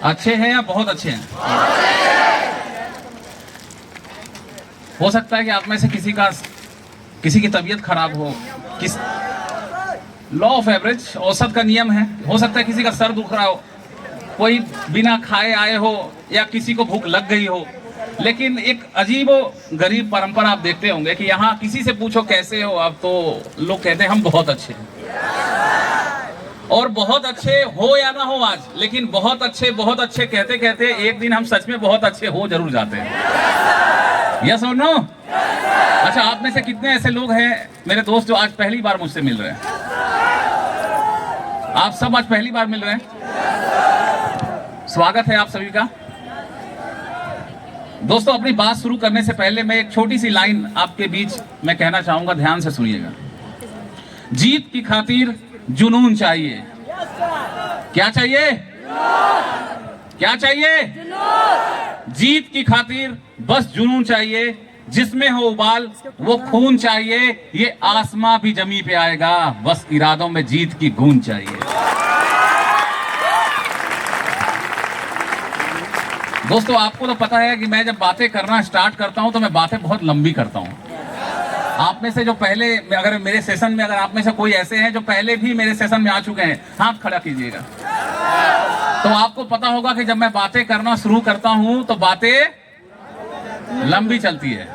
अच्छे हैं या बहुत अच्छे हैं? हो सकता है कि आप में से किसी की तबीयत खराब हो, किस लॉ ऑफ एवरेज, औसत का नियम है। हो सकता है किसी का सर दुख रहा हो, कोई बिना खाए आए हो, या किसी को भूख लग गई हो। लेकिन एक अजीब गरीब परंपरा आप देखते होंगे कि यहाँ किसी से पूछो कैसे हो आप, तो लोग कहते हैं हम बहुत अच्छे हैं। और बहुत अच्छे हो या ना हो आज, लेकिन बहुत अच्छे कहते कहते एक दिन हम सच में बहुत अच्छे हो जरूर जाते हैं। यस और नो? अच्छा, आप में से कितने ऐसे लोग हैं मेरे दोस्त जो आज पहली बार मुझसे मिल रहे हैं? आप सब आज पहली बार मिल रहे हैं, स्वागत है आप सभी का। दोस्तों, अपनी बात शुरू करने से पहले मैं एक छोटी सी लाइन आपके बीच में कहना चाहूंगा, ध्यान से सुनिएगा। जीत की खातिर जुनून चाहिए। क्या चाहिए? क्या चाहिए? जीत की खातिर बस जुनून चाहिए, जिसमें हो उबाल वो खून चाहिए। ये आसमां भी जमी पे आएगा, बस इरादों में जीत की गूंज चाहिए। दोस्तों, आपको तो पता है कि मैं जब बातें करना स्टार्ट करता हूं तो मैं बातें बहुत लंबी करता हूं। आप में से जो पहले, अगर मेरे सेशन में, अगर आप में से कोई ऐसे हैं जो पहले भी मेरे सेशन में आ चुके हैं, हाथ खड़ा कीजिएगा। तो आपको पता होगा कि जब मैं बातें करना शुरू करता हूं तो बातें लंबी चलती है।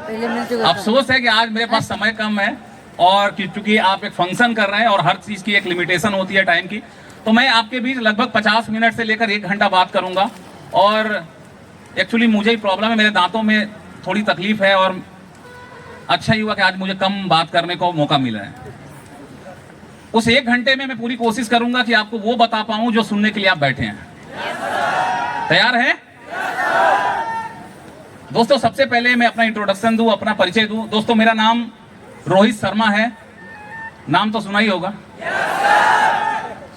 अफसोस है कि आज मेरे पास समय कम है, और क्योंकि आप एक फंक्शन कर रहे हैं और हर चीज की एक लिमिटेशन होती है टाइम की, तो मैं आपके बीच लगभग 50 मिनट से लेकर 1 घंटा बात करूंगा। और एक्चुअली मुझे ही प्रॉब्लम है, मेरे दांतों में थोड़ी तकलीफ है, और अच्छा ही हुआ कि आज मुझे कम बात करने को मौका मिला है। उस 1 घंटे में मैं पूरी कोशिश करूंगा कि आपको वो बता पाऊं जो सुनने के लिए आप बैठे हैं। तैयार हैं? दोस्तों, सबसे पहले मैं अपना इंट्रोडक्शन दूं, अपना परिचय दूं। दोस्तों, मेरा नाम रोहित शर्मा है। नाम तो सुना ही होगा।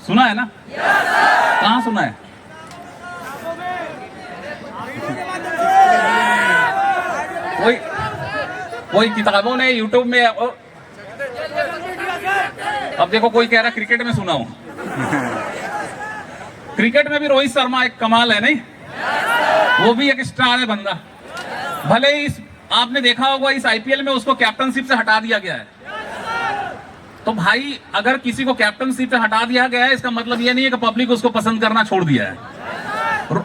सुना है ना? कहां सुना है? कोई किताबों ने, यूट्यूब में। अब देखो, कोई कह रहा क्रिकेट में सुना हूं। क्रिकेट में भी रोहित शर्मा एक कमाल है, नहीं? वो भी एक स्टार है बंदा। भले ही आपने देखा होगा इस आईपीएल में उसको कैप्टनशिप से हटा दिया गया है। तो भाई, अगर किसी को कैप्टनशिप से हटा दिया गया है, इसका मतलब ये नहीं है कि पब्लिक उसको पसंद करना छोड़ दिया है।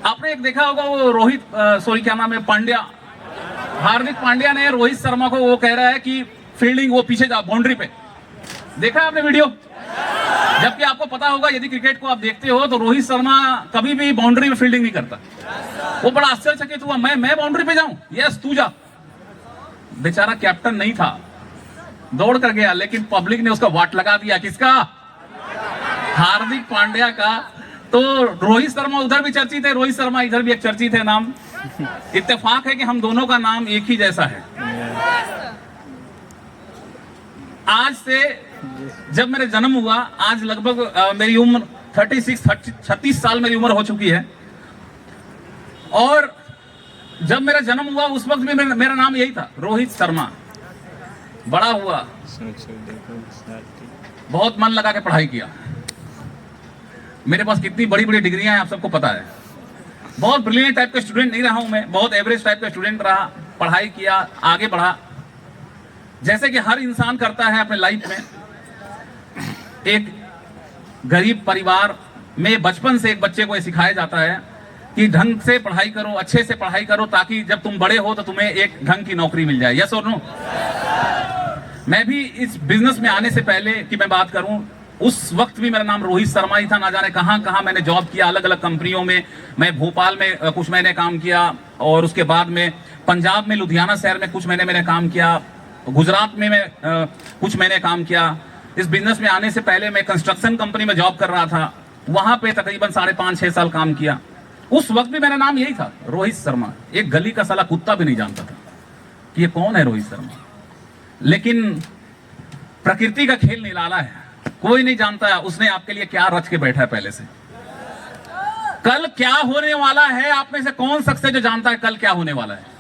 आपने एक देखा होगा, वो क्या नाम है, पांड्या, हार्दिक पांड्या ने रोहित शर्मा को वो कह रहा है कि फील्डिंग, वो पीछे जा बाउंड्री पे। देखा आपने वीडियो? जबकि आपको पता होगा, यदि क्रिकेट को आप देखते हो, तो रोहित शर्मा कभी भी बाउंड्री में फील्डिंग नहीं करता। वो बड़ा आश्चर्यचकित हुआ, मैं बाउंड्री पे जाऊं? यस, तू जा। बेचारा कैप्टन नहीं था, दौड़ कर गया, लेकिन पब्लिक ने उसका वाट लगा दिया। किसका? हार्दिक पांड्या का। तो रोहित शर्मा उधर भी चर्चित है, रोहित शर्मा इधर भी एक चर्चित है नाम। इत्तेफाक है कि हम दोनों का नाम एक ही जैसा है। आज से जब मेरा जन्म हुआ, आज लगभग मेरी उम्र 36 साल मेरी उम्र हो चुकी है। और जब मेरा जन्म हुआ उस वक्त भी मेरा नाम यही था, रोहित शर्मा। बड़ा हुआ, बहुत मन लगा के पढ़ाई किया। मेरे पास कितनी बड़ी बड़ी डिग्रियां हैं आप सबको पता है। बहुत ब्रिलियंट टाइप का स्टूडेंट नहीं रहा हूं मैं, बहुत एवरेज टाइप का स्टूडेंट रहा, पढ़ाई किया, आगे बढ़ा, जैसे कि हर इंसान करता है अपने लाइफ में। एक गरीब परिवार में बचपन से एक बच्चे को सिखाया जाता है कि ढंग से पढ़ाई करो, अच्छे से पढ़ाई करो, ताकि जब तुम बड़े हो तो तुम्हें एक ढंग की नौकरी मिल जाए। यस और नो? मैं भी इस बिजनेस में आने से पहले कि मैं बात करूं, उस वक्त भी मेरा नाम रोहित शर्मा ही था। ना जाने कहां कहां मैंने जॉब किया, अलग अलग कंपनियों में। मैं भोपाल में कुछ महीने काम किया, और उसके बाद में पंजाब में लुधियाना शहर में कुछ महीने मैंने काम किया, गुजरात में मैं कुछ महीने काम किया। इस बिजनेस में आने से पहले मैं कंस्ट्रक्शन कंपनी में जॉब कर रहा था, वहां पे तकरीबन 5.5-6 साल काम किया। उस वक्त भी मेरा नाम यही था, रोहित शर्मा। एक गली का साला कुत्ता भी नहीं जानता था कि ये कौन है रोहित शर्मा। लेकिन प्रकृति का खेल निराला है, कोई नहीं जानता उसने आपके लिए क्या रच के बैठा है पहले से। कल क्या होने वाला है, आप में से कौन शख्स है जो जानता है कल क्या होने वाला है?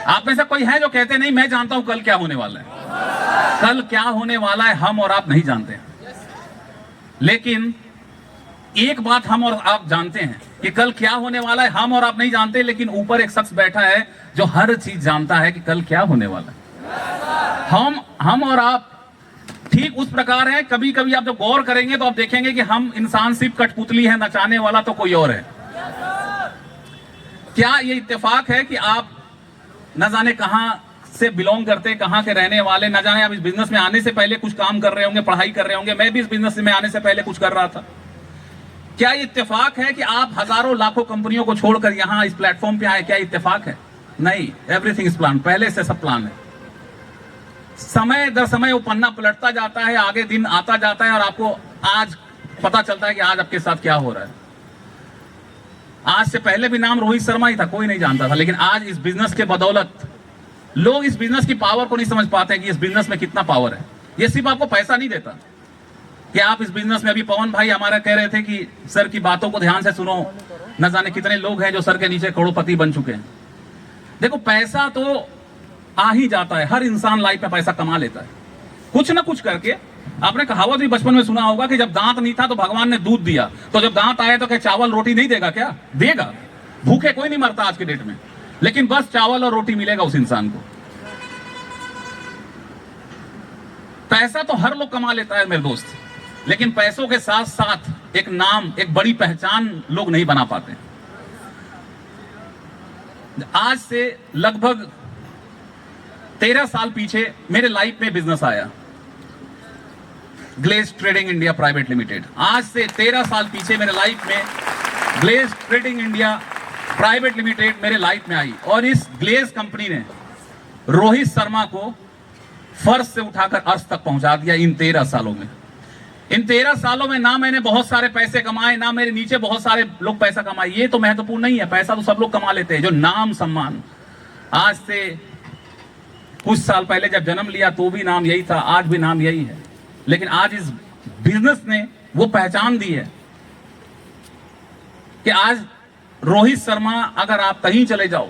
आप में से कोई है जो कहते नहीं मैं जानता हूं कल क्या होने वाला है? कल क्या होने वाला है हम और आप नहीं जानते। लेकिन एक बात हम और आप जानते हैं कि कल क्या होने वाला है, हम और आप नहीं जानते, लेकिन ऊपर एक शख्स बैठा है जो हर चीज जानता है कि कल क्या होने वाला है। हम और आप ठीक उस प्रकार हैं। कभी कभी आप जब गौर करेंगे तो आप देखेंगे कि हम इंसान सिर्फ कठपुतली है, नचाने वाला तो कोई और है। क्या ये इत्तेफाक है कि आप न जाने कहां से बिलोंग करते, कहां के रहने वाले, न जाने आप इस बिजनेस में आने से पहले कुछ काम कर रहे होंगे, पढ़ाई कर रहे होंगे। मैं भी इस बिजनेस में आने से पहले कुछ कर रहा था। क्या ये इत्तेफाक है कि आप हजारों लाखों कंपनियों को छोड़कर यहां इस प्लेटफॉर्म पे आए? क्या इत्तेफाक है? नहीं, एवरीथिंग इज प्लान, पहले से सब प्लान है। समय दर समय वो पन्ना पलटता जाता है, आगे दिन आता जाता है और आपको आज पता चलता है कि आज आपके साथ क्या हो रहा है। आज से पहले भी नाम रोहित शर्मा ही था, कोई नहीं जानता था, लेकिन आज इस बिजनेस के बदौलत लोग इस बिजनेस की पावर को नहीं समझ पाते कि इस बिजनेस में कितना पावर है। ये सिर्फ आपको पैसा नहीं देता कि आप इस बिजनेस में, अभी पवन भाई हमारा कह रहे थे कि सर की बातों को ध्यान से सुनो, न जाने कितने लोग हैं जो सर के नीचे करोड़पति बन चुके हैं। देखो, पैसा तो आ ही जाता है, हर इंसान लाइफ में पैसा कमा लेता है कुछ ना कुछ करके। आपने कहावत भी बचपन में सुना होगा कि जब दांत नहीं था तो भगवान ने दूध दिया, तो जब दांत आया तो क्या चावल रोटी नहीं देगा? क्या देगा? भूखे कोई नहीं मरता आज के डेट में, लेकिन बस चावल और रोटी मिलेगा उस इंसान को। पैसा तो हर लोग कमा लेता है मेरे दोस्त, लेकिन पैसों के साथ साथ एक नाम, एक बड़ी पहचान लोग नहीं बना पाते। आज से लगभग 13 साल पीछे मेरे लाइफ में बिजनेस आया, Glaze Trading India Private Limited. आज से 13 साल पीछे मेरे लाइफ में Glaze Trading India Private Limited मेरे लाइफ में आई, और इस ग्लेज कंपनी ने रोहित शर्मा को फर्श से उठाकर अर्श तक पहुंचा दिया इन 13 सालों में। इन 13 सालों में ना मैंने बहुत सारे पैसे कमाए, ना मेरे नीचे बहुत सारे लोग पैसा कमाए, ये तो महत्वपूर्ण नहीं है, पैसा तो सब लोग कमा लेते हैं। जो नाम सम्मान, आज से कुछ साल पहले जब जन्म लिया तो भी नाम यही था, आज भी नाम यही है, लेकिन आज इस बिजनेस ने वो पहचान दी है कि आज रोहित शर्मा, अगर आप कहीं चले जाओ,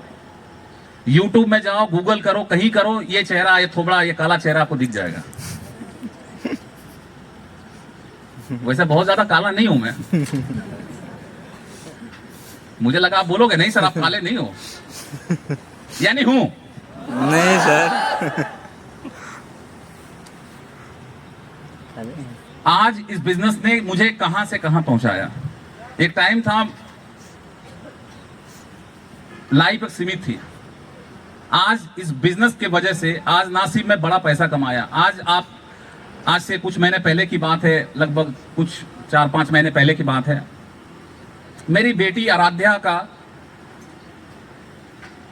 यूट्यूब में जाओ, गूगल करो, कहीं करो, ये चेहरा, ये थोबड़ा, ये काला चेहरा आपको दिख जाएगा। वैसे बहुत ज्यादा काला नहीं हूं मैं, मुझे लगा आप बोलोगे नहीं सर आप काले नहीं हो, यानी हूं नहीं सर। आज इस बिजनेस ने मुझे कहां से कहां पहुंचाया। एक टाइम था लाइफ सीमित थी, आज इस बिजनेस के वजह से आज ना सिर्फ मैं बड़ा पैसा कमाया। आज से कुछ महीने पहले की बात है, लगभग कुछ 4-5 महीने पहले की बात है, मेरी बेटी आराध्या का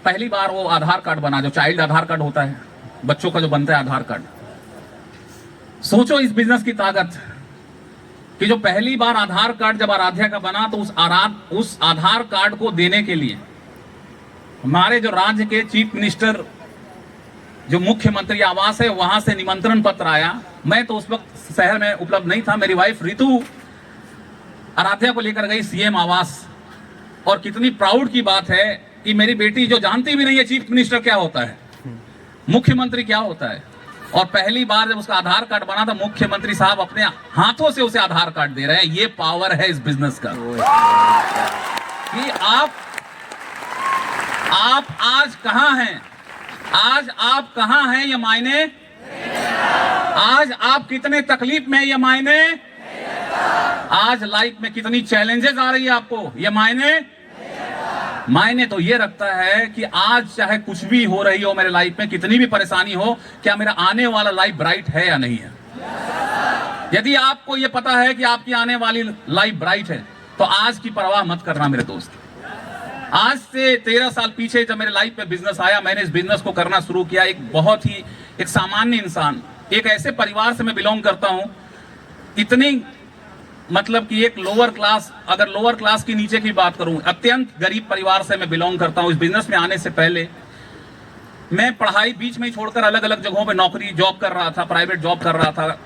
पहली बार वो आधार कार्ड बना, जो चाइल्ड आधार कार्ड होता है, बच्चों का जो बनता है आधार कार्ड। सोचो इस बिजनेस की ताकत कि जो पहली बार आधार कार्ड जब आराध्या का बना, तो उस आधार कार्ड को देने के लिए हमारे जो राज्य के चीफ मिनिस्टर, जो मुख्यमंत्री आवास है, वहां से निमंत्रण पत्र आया। मैं तो उस वक्त शहर में उपलब्ध नहीं था, मेरी वाइफ रितु आराध्या को लेकर गई सीएम आवास। और कितनी प्राउड की बात है कि मेरी बेटी, जो जानती भी नहीं है चीफ मिनिस्टर क्या होता है, मुख्यमंत्री क्या होता है, और पहली बार जब उसका आधार कार्ड बना तो मुख्यमंत्री साहब अपने हाथों से उसे आधार कार्ड दे रहे हैं। ये पावर है इस बिजनेस का कि आप आज कहां हैं, आज आप कहां हैं ये मायने, आज आप कितने तकलीफ में ये मायने, आज लाइफ में कितनी चैलेंजेस आ रही है आपको ये मायने तो ये रखता है कि आज चाहे कुछ भी हो रही हो मेरे लाइफ में, कितनी भी परेशानी हो, क्या मेरा आने वाला लाइफ ब्राइट है या नहीं है। यदि आपको ये पता है कि आपकी आने वाली लाइफ ब्राइट है तो आज की परवाह मत करना मेरे दोस्त। आज से 13 साल पीछे जब मेरे लाइफ में बिजनेस आया, मैंने इस बिजनेस को करना शुरू किया। एक बहुत ही एक सामान्य इंसान, एक ऐसे परिवार से मैं बिलोंग करता हूं, इतनी मतलब कि एक लोअर क्लास, अगर लोअर क्लास की नीचे की बात करूं, अत्यंत गरीब परिवार से मैं बिलोंग करता हूं। इस बिजनेस में आने से पहले मैं पढ़ाई बीच में ही छोड़कर अलग अलग जगहों पे नौकरी जॉब कर रहा था, प्राइवेट जॉब कर रहा था।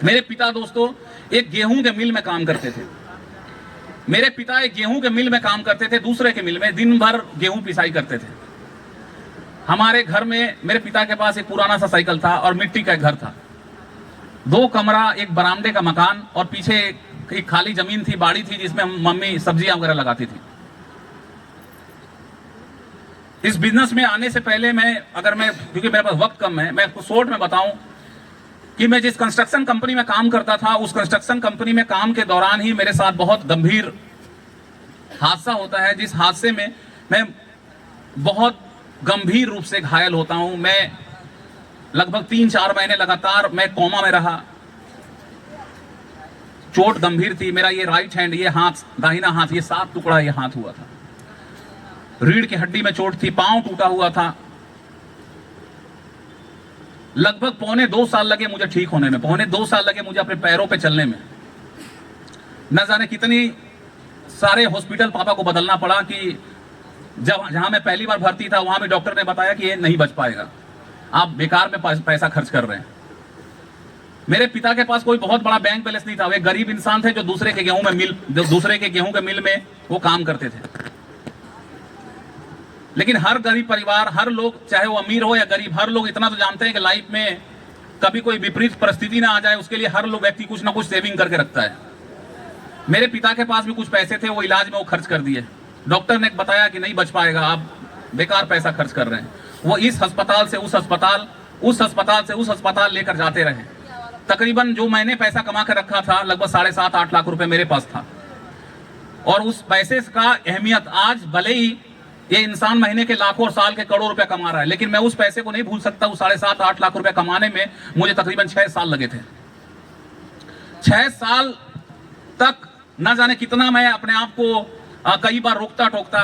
मेरे पिता दोस्तों एक गेहूं के मिल में काम करते थे। मेरे पिता एक गेहूं के मिल में काम करते थे, दूसरे के मिल में दिन भर गेहूं पिसाई करते थे। हमारे घर में मेरे पिता के पास एक पुराना सा साइकिल था और मिट्टी का एक घर था, 2 कमरा, एक बरामदे का मकान और पीछे एक खाली जमीन थी, बाड़ी थी, जिसमें मम्मी सब्जियां वगैरह लगाती थी। इस बिजनेस में आने से पहले क्योंकि मेरे पास वक्त कम है, मैं आपको शॉर्ट में बताऊं कि मैं जिस कंस्ट्रक्शन कंपनी में काम करता था, उस कंस्ट्रक्शन कंपनी में काम के दौरान ही मेरे साथ बहुत गंभीर हादसा होता है, जिस हादसे में मैं बहुत गंभीर रूप से घायल होता हूं। मैं लगभग 3-4 महीने लगातार मैं कोमा में रहा। चोट गंभीर थी। मेरा ये राइट हैंड, ये हाथ, दाहिना हाथ, ये 7 टुकड़ा ये हाथ हुआ था। रीढ़ की हड्डी में चोट थी, पांव टूटा हुआ था। लगभग 1.25 साल लगे मुझे ठीक होने में, 1.25 साल लगे मुझे अपने पैरों पे चलने में। न जाने कितनी सारे हॉस्पिटल पापा को बदलना पड़ा कि जहां मैं पहली बार भर्ती था वहां भी डॉक्टर ने बताया कि ये नहीं बच पाएगा, आप बेकार में पैसा खर्च कर रहे हैं। मेरे पिता के पास कोई बहुत बड़ा बैंक बैलेंस नहीं था। वे गरीब इंसान थे जो दूसरे के गेहूं के मिल में वो काम करते थे। लेकिन हर गरीब परिवार, हर लोग, चाहे वो अमीर हो या गरीब, हर लोग इतना तो जानते हैं कि लाइफ में कभी कोई विपरीत परिस्थिति ना आ जाए, उसके लिए हर लोग व्यक्ति कुछ ना कुछ सेविंग करके रखता है। मेरे पिता के पास भी कुछ पैसे थे, वो इलाज में वो खर्च कर दिए। डॉक्टर ने बताया कि नहीं बच पाएगा, आप बेकार पैसा खर्च कर रहे हैं। वो इस अस्पताल से उस अस्पताल, उस अस्पताल से उस अस्पताल लेकर जाते रहे। तकरीबन जो मैंने पैसा कमा कर रखा था, लगभग 7.5-8 लाख रुपए मेरे पास था। और उस पैसे का अहमियत आज, भले ही ये इंसान महीने के लाखों और साल के करोड़ों रुपए कमा रहा है, लेकिन मैं उस पैसे को नहीं भूल सकता। उस 7.5-8 लाख रुपए कमाने में मुझे तकरीबन 6 साल लगे थे। 6 साल तक न जाने कितना मैं अपने आप को कई बार रोकता टोकता।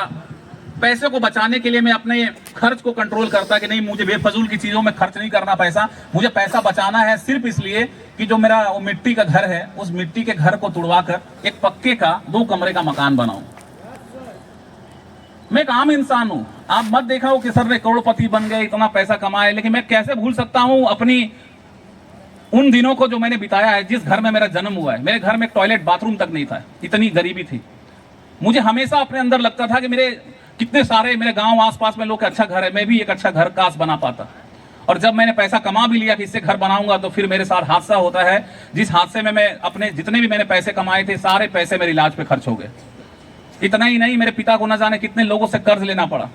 पैसे को बचाने के लिए मैं अपने खर्च को कंट्रोल करता कि नहीं, मुझे बेफजूल की चीजों में खर्च नहीं करना पैसा। मुझे पैसा बचाना है सिर्फ इसलिए कि जो मेरा वो मिट्टी का घर है, उस मिट्टी के घर को तुड़वाकर एक पक्के का 2 कमरे का मकान बनाऊं। मैं एक आम इंसान हूं। आप मत देखा हो कि सर ने करोड़पति बन गए, इतना पैसा कमाए, लेकिन मैं कैसे भूल सकता हूं अपनी उन दिनों को जो मैंने बिताया है, जिस घर में मेरा जन्म हुआ है। मेरे घर में एक टॉयलेट बाथरूम तक नहीं था, इतनी गरीबी थी। मुझे हमेशा अपने अंदर लगता था कि मेरे गांव आसपास में लोग के अच्छा घर है, मैं भी एक अच्छा घर काश बना पाता। और जब मैंने पैसा कमा भी लिया कि इससे घर बनाऊंगा, तो फिर मेरे साथ हादसा होता है, जिस हादसे में मैं अपने जितने भी मैंने पैसे कमाए थे, सारे पैसे मेरे इलाज पे खर्च हो गए। इतना ही नहीं, मेरे पिता को न जाने कितने लोगों से कर्ज लेना पड़ा।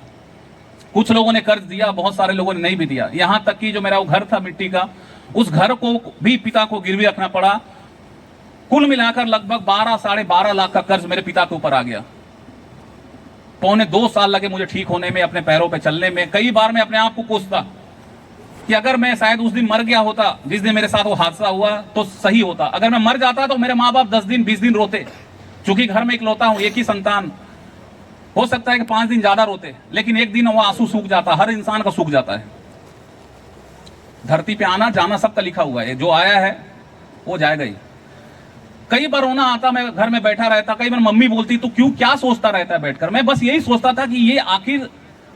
कुछ लोगों ने कर्ज दिया, बहुत सारे लोगों ने नहीं भी दिया। यहां तक कि जो मेरा वो घर था मिट्टी का, उस घर को भी पिता को गिरवी रखना पड़ा। कुल मिलाकर लगभग 12-12.5 लाख का कर्ज मेरे पिता के ऊपर आ गया। 1.25 साल लगे मुझे ठीक होने में, अपने पैरों पे चलने में। कई बार मैं अपने आप को कोसता कि अगर मैं शायद उस दिन मर गया होता, जिस दिन मेरे साथ वो हादसा हुआ, तो सही होता। अगर मैं मर जाता तो मेरे माँ बाप 10 दिन 20 दिन रोते, चूंकि घर में इकलौता हूं, एक ही संतान। हो सकता है कि 5 दिन ज्यादा रोते, लेकिन एक दिन वो आंसू सूख जाता। हर इंसान का सूख जाता है। धरती पे आना जाना सबका लिखा हुआ है, जो आया है वो जाएगा ही। कई बार रोना आता, मैं घर में बैठा रहता। कई बार मम्मी बोलती, तू क्यों, क्या सोचता रहता है बैठकर। मैं बस यही सोचता था कि ये आखिर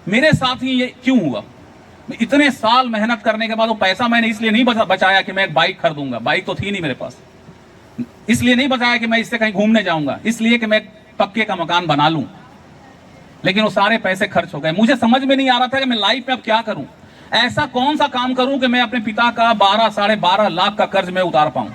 मेरे साथ ही ये क्यों हुआ। इतने साल मेहनत करने के बाद वो पैसा मैंने इसलिए नहीं बचाया कि मैं एक बाइक खरीदूंगा, बाइक तो थी नहीं मेरे पास। इसलिए नहीं बचाया कि मैं इससे कहीं घूमने जाऊंगा, इसलिए कि मैं पक्के का मकान बना लूं। लेकिन वो सारे पैसे खर्च हो गए। मुझे समझ में नहीं आ रहा था कि मैं लाइफ में अब क्या करूं। ऐसा कौन सा काम करूं कि मैं अपने पिता का 12-12.5 लाख का कर्ज में उतार पाऊं।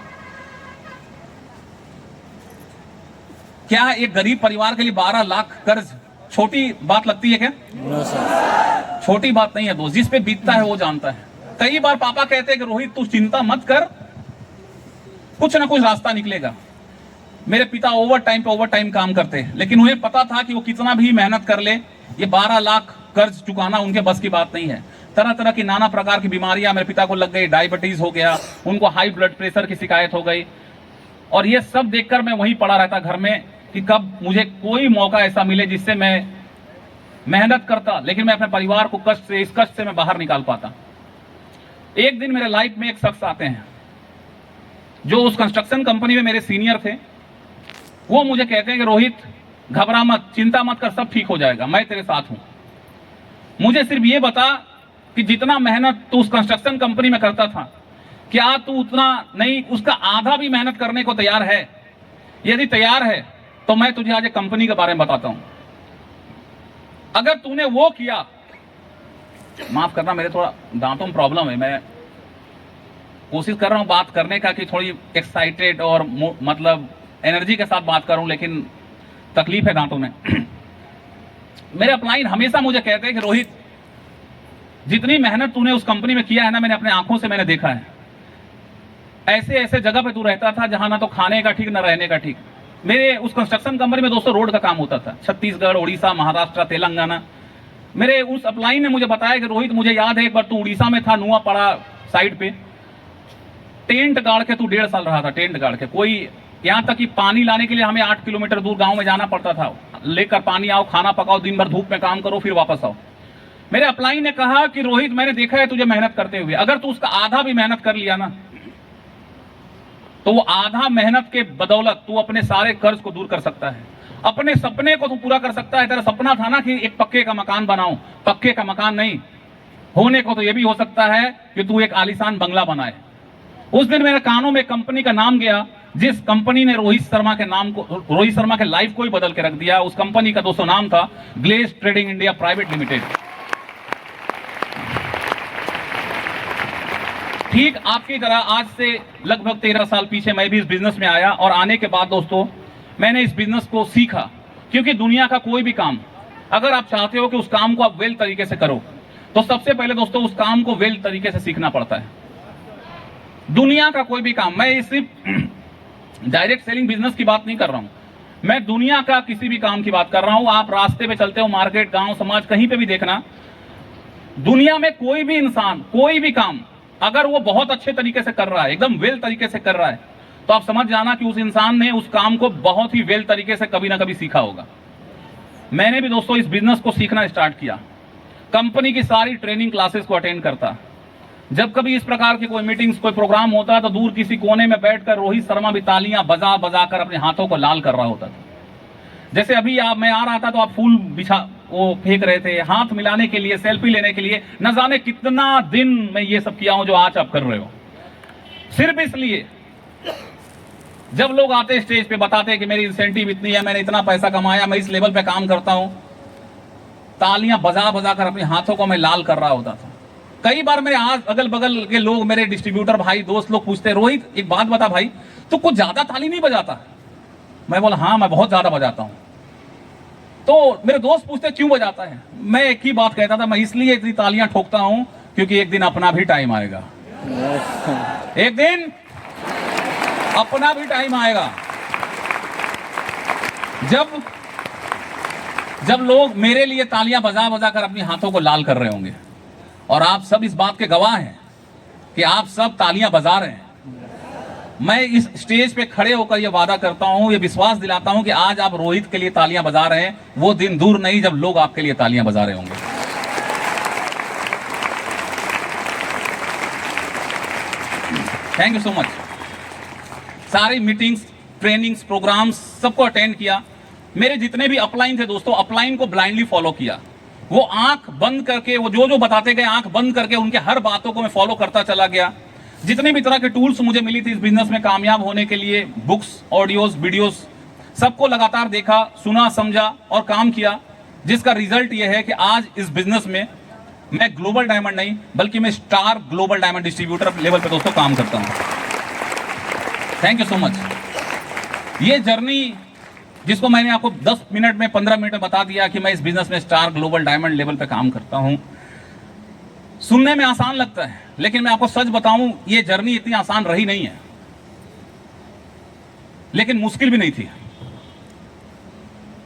क्या एक गरीब परिवार के लिए 12 लाख कर्ज छोटी बात लगती है क्या? No sir. छोटी बात नहीं है दोस्त, जिस पे बीतता है वो जानता है। कई बार पापा कहते हैं कि रोहित तू चिंता मत कर, कुछ ना कुछ रास्ता निकलेगा। मेरे पिता ओवर टाइम काम करते हैं, लेकिन उन्हें पता था कि वो कितना भी मेहनत कर ले, ये 12 लाख कर्ज चुकाना उनके बस की बात नहीं है। तरह तरह की नाना प्रकार की बीमारियां मेरे पिता को लग गई। डायबिटीज हो गया, उनको हाई ब्लड प्रेशर की शिकायत हो गई। और ये सब देखकर मैं वहीं पड़ा रहता घर में कि कब मुझे कोई मौका ऐसा मिले जिससे मैं मेहनत करता, लेकिन मैं अपने परिवार को इस कष्ट से मैं बाहर निकाल पाता। एक दिन मेरे लाइफ में एक शख्स आते हैं जो उस कंस्ट्रक्शन कंपनी में मेरे सीनियर थे। वो मुझे कहते हैं कि रोहित घबरा मत, चिंता मत कर, सब ठीक हो जाएगा, मैं तेरे साथ हूं। मुझे सिर्फ ये बता कि जितना मेहनत तू उस कंस्ट्रक्शन कंपनी में करता था, क्या तू उतना नहीं, उसका आधा भी मेहनत करने को तैयार है? यदि तैयार है तो मैं तुझे आज एक कंपनी के बारे में बताता हूं। अगर तूने वो किया, माफ करना मेरे थोड़ा दांतों में प्रॉब्लम है, मैं कोशिश कर रहा हूं बात करने का कि थोड़ी एक्साइटेड और मतलब एनर्जी के साथ बात करूं, लेकिन तकलीफ है दांतों में। मेरे अपलाइन हमेशा मुझे कहते हैं कि रोहित, जितनी मेहनत तूने उस कंपनी में किया है ना, मैंने अपने आंखों से मैंने देखा है। ऐसे ऐसे जगह पे तू रहता था जहां ना तो खाने का ठीक ना रहने का ठीक। मेरे उस कंस्ट्रक्शन कंपनी में दोस्तों रोड का काम होता था, छत्तीसगढ़, उड़ीसा, महाराष्ट्र, तेलंगाना। मेरे उस अपलाइन ने मुझे बताया कि रोहित, मुझे याद है एक बार तू उड़ीसा में था, नुआपाड़ा साइड पे टेंट गाड़ के तू 1.5 साल रहा था, टेंट गाड़ के। कोई यहाँ तक कि पानी लाने के लिए हमें 8 किलोमीटर दूर गांव में जाना पड़ता था, लेकर पानी आओ, खाना पकाओ, दिन भर धूप में काम करो, फिर वापस आओ। मेरे अपलाइन ने कहा कि रोहित, मैंने देखा है तुझे मेहनत करते हुए, अगर तू उसका आधा भी मेहनत कर लिया ना, तो वो आधा मेहनत के बदौलत तू अपने सारे कर्ज को दूर कर सकता है, अपने सपने को तू पूरा कर सकता है। तेरा सपना था ना कि एक पक्के का मकान बनाऊं, पक्के का मकान नहीं होने को तो ये भी हो सकता है कि तू एक आलीशान बंगला बनाए। उस दिन मेरे कानों में कंपनी का नाम गया, जिस कंपनी ने रोहित शर्मा के नाम को, रोहित शर्मा के लाइफ को ही बदल के रख दिया। उस कंपनी का दोस्तों नाम था Glaze Trading India Private Limited. ठीक आपकी तरह आज से लगभग 13 साल पीछे मैं भी इस बिजनेस में आया, और आने के बाद दोस्तों मैंने इस बिजनेस को सीखा। क्योंकि दुनिया का कोई भी काम अगर आप चाहते हो कि उस काम को आप वेल तरीके से करो, तो सबसे पहले दोस्तों उस काम को वेल तरीके से सीखना पड़ता है। दुनिया का कोई भी काम, मैं सिर्फ डायरेक्ट सेलिंग बिजनेस की बात नहीं कर रहा हूं, मैं दुनिया का किसी भी काम की बात कर रहा हूं। आप रास्ते पे चलते हो, मार्केट, गांव, समाज, कहीं पे भी देखना, दुनिया में कोई भी इंसान कोई भी काम अगर वो बहुत अच्छे तरीके से कर रहा है, एकदम वेल तरीके से कर रहा है, तो आप समझ जाना कि उस इंसान ने उस काम को बहुत ही वेल तरीके से कभी ना कभी सीखा होगा। मैंने भी दोस्तों इस बिजनेस को सीखना स्टार्ट किया, कंपनी की सारी ट्रेनिंग क्लासेस को अटेंड करता। जब कभी इस प्रकार की कोई मीटिंग्स, कोई प्रोग्राम होता है, तो दूर किसी कोने में बैठकर रोहित शर्मा भी तालियां बजा बजा कर अपने हाथों को लाल कर रहा होता था। जैसे अभी मैं आ रहा था तो आप फूल वो फेंक रहे थे, हाथ मिलाने के लिए, सेल्फी लेने के लिए। न जाने कितना दिन मैं ये सब किया हूं जो आज आप कर रहे हो, सिर्फ इसलिए जब लोग आते स्टेज पे बताते कि मेरी इंसेंटिव इतनी है, मैंने इतना पैसा कमाया, मैं इस लेवल पे काम करता हूं, तालियां बजा बजा कर अपने हाथों को मैं लाल कर रहा होता था। कई बार मेरे आज अगल बगल के लोग, मेरे डिस्ट्रीब्यूटर भाई, दोस्त लोग पूछते, रोहित एक बात बता भाई, तू कुछ ज्यादा ताली नहीं बजाता? मैं बोला हाँ, मैं बहुत ज्यादा बजाता हूं। तो मेरे दोस्त पूछते क्यों बजाता है? मैं एक ही बात कहता था, मैं इसलिए इतनी तालियां ठोकता हूं क्योंकि एक दिन अपना भी टाइम आएगा, एक दिन अपना भी टाइम आएगा, जब लोग मेरे लिए तालियां बजा बजा कर अपनी हाथों को लाल कर रहे होंगे। और आप सब इस बात के गवाह हैं कि आप सब तालियां बजा रहे हैं। मैं इस स्टेज पे खड़े होकर यह वादा करता हूं, यह विश्वास दिलाता हूं कि आज आप रोहित के लिए तालियां बजा रहे हैं, वो दिन दूर नहीं जब लोग आपके लिए तालियां बजा रहे होंगे। Thank you so much. सारी मीटिंग्स, ट्रेनिंग्स, प्रोग्राम्स सबको अटेंड किया। मेरे जितने भी अपलाइन थे दोस्तों, अपलाइन को ब्लाइंडली फॉलो किया। वो आंख बंद करके, वो जो बताते गए, आंख बंद करके उनके हर बातों को मैं फॉलो करता चला गया। जितने भी तरह के टूल्स मुझे मिली थी इस बिजनेस में कामयाब होने के लिए, बुक्स, ऑडियोज, वीडियोस, सबको लगातार देखा, सुना, समझा और काम किया, जिसका रिजल्ट यह है कि आज इस बिजनेस में मैं ग्लोबल डायमंड नहीं बल्कि मैं star global diamond distributor level पे दोस्तों काम करता हूं। Thank you so much. ये जर्नी जिसको मैंने आपको 10 मिनट में, 15 मिनट में बता दिया कि मैं इस बिजनेस में स्टार ग्लोबल डायमंड लेवल पे काम करता हूं, सुनने में आसान लगता है, लेकिन मैं आपको सच बताऊं, ये जर्नी इतनी आसान रही नहीं है, लेकिन मुश्किल भी नहीं थी।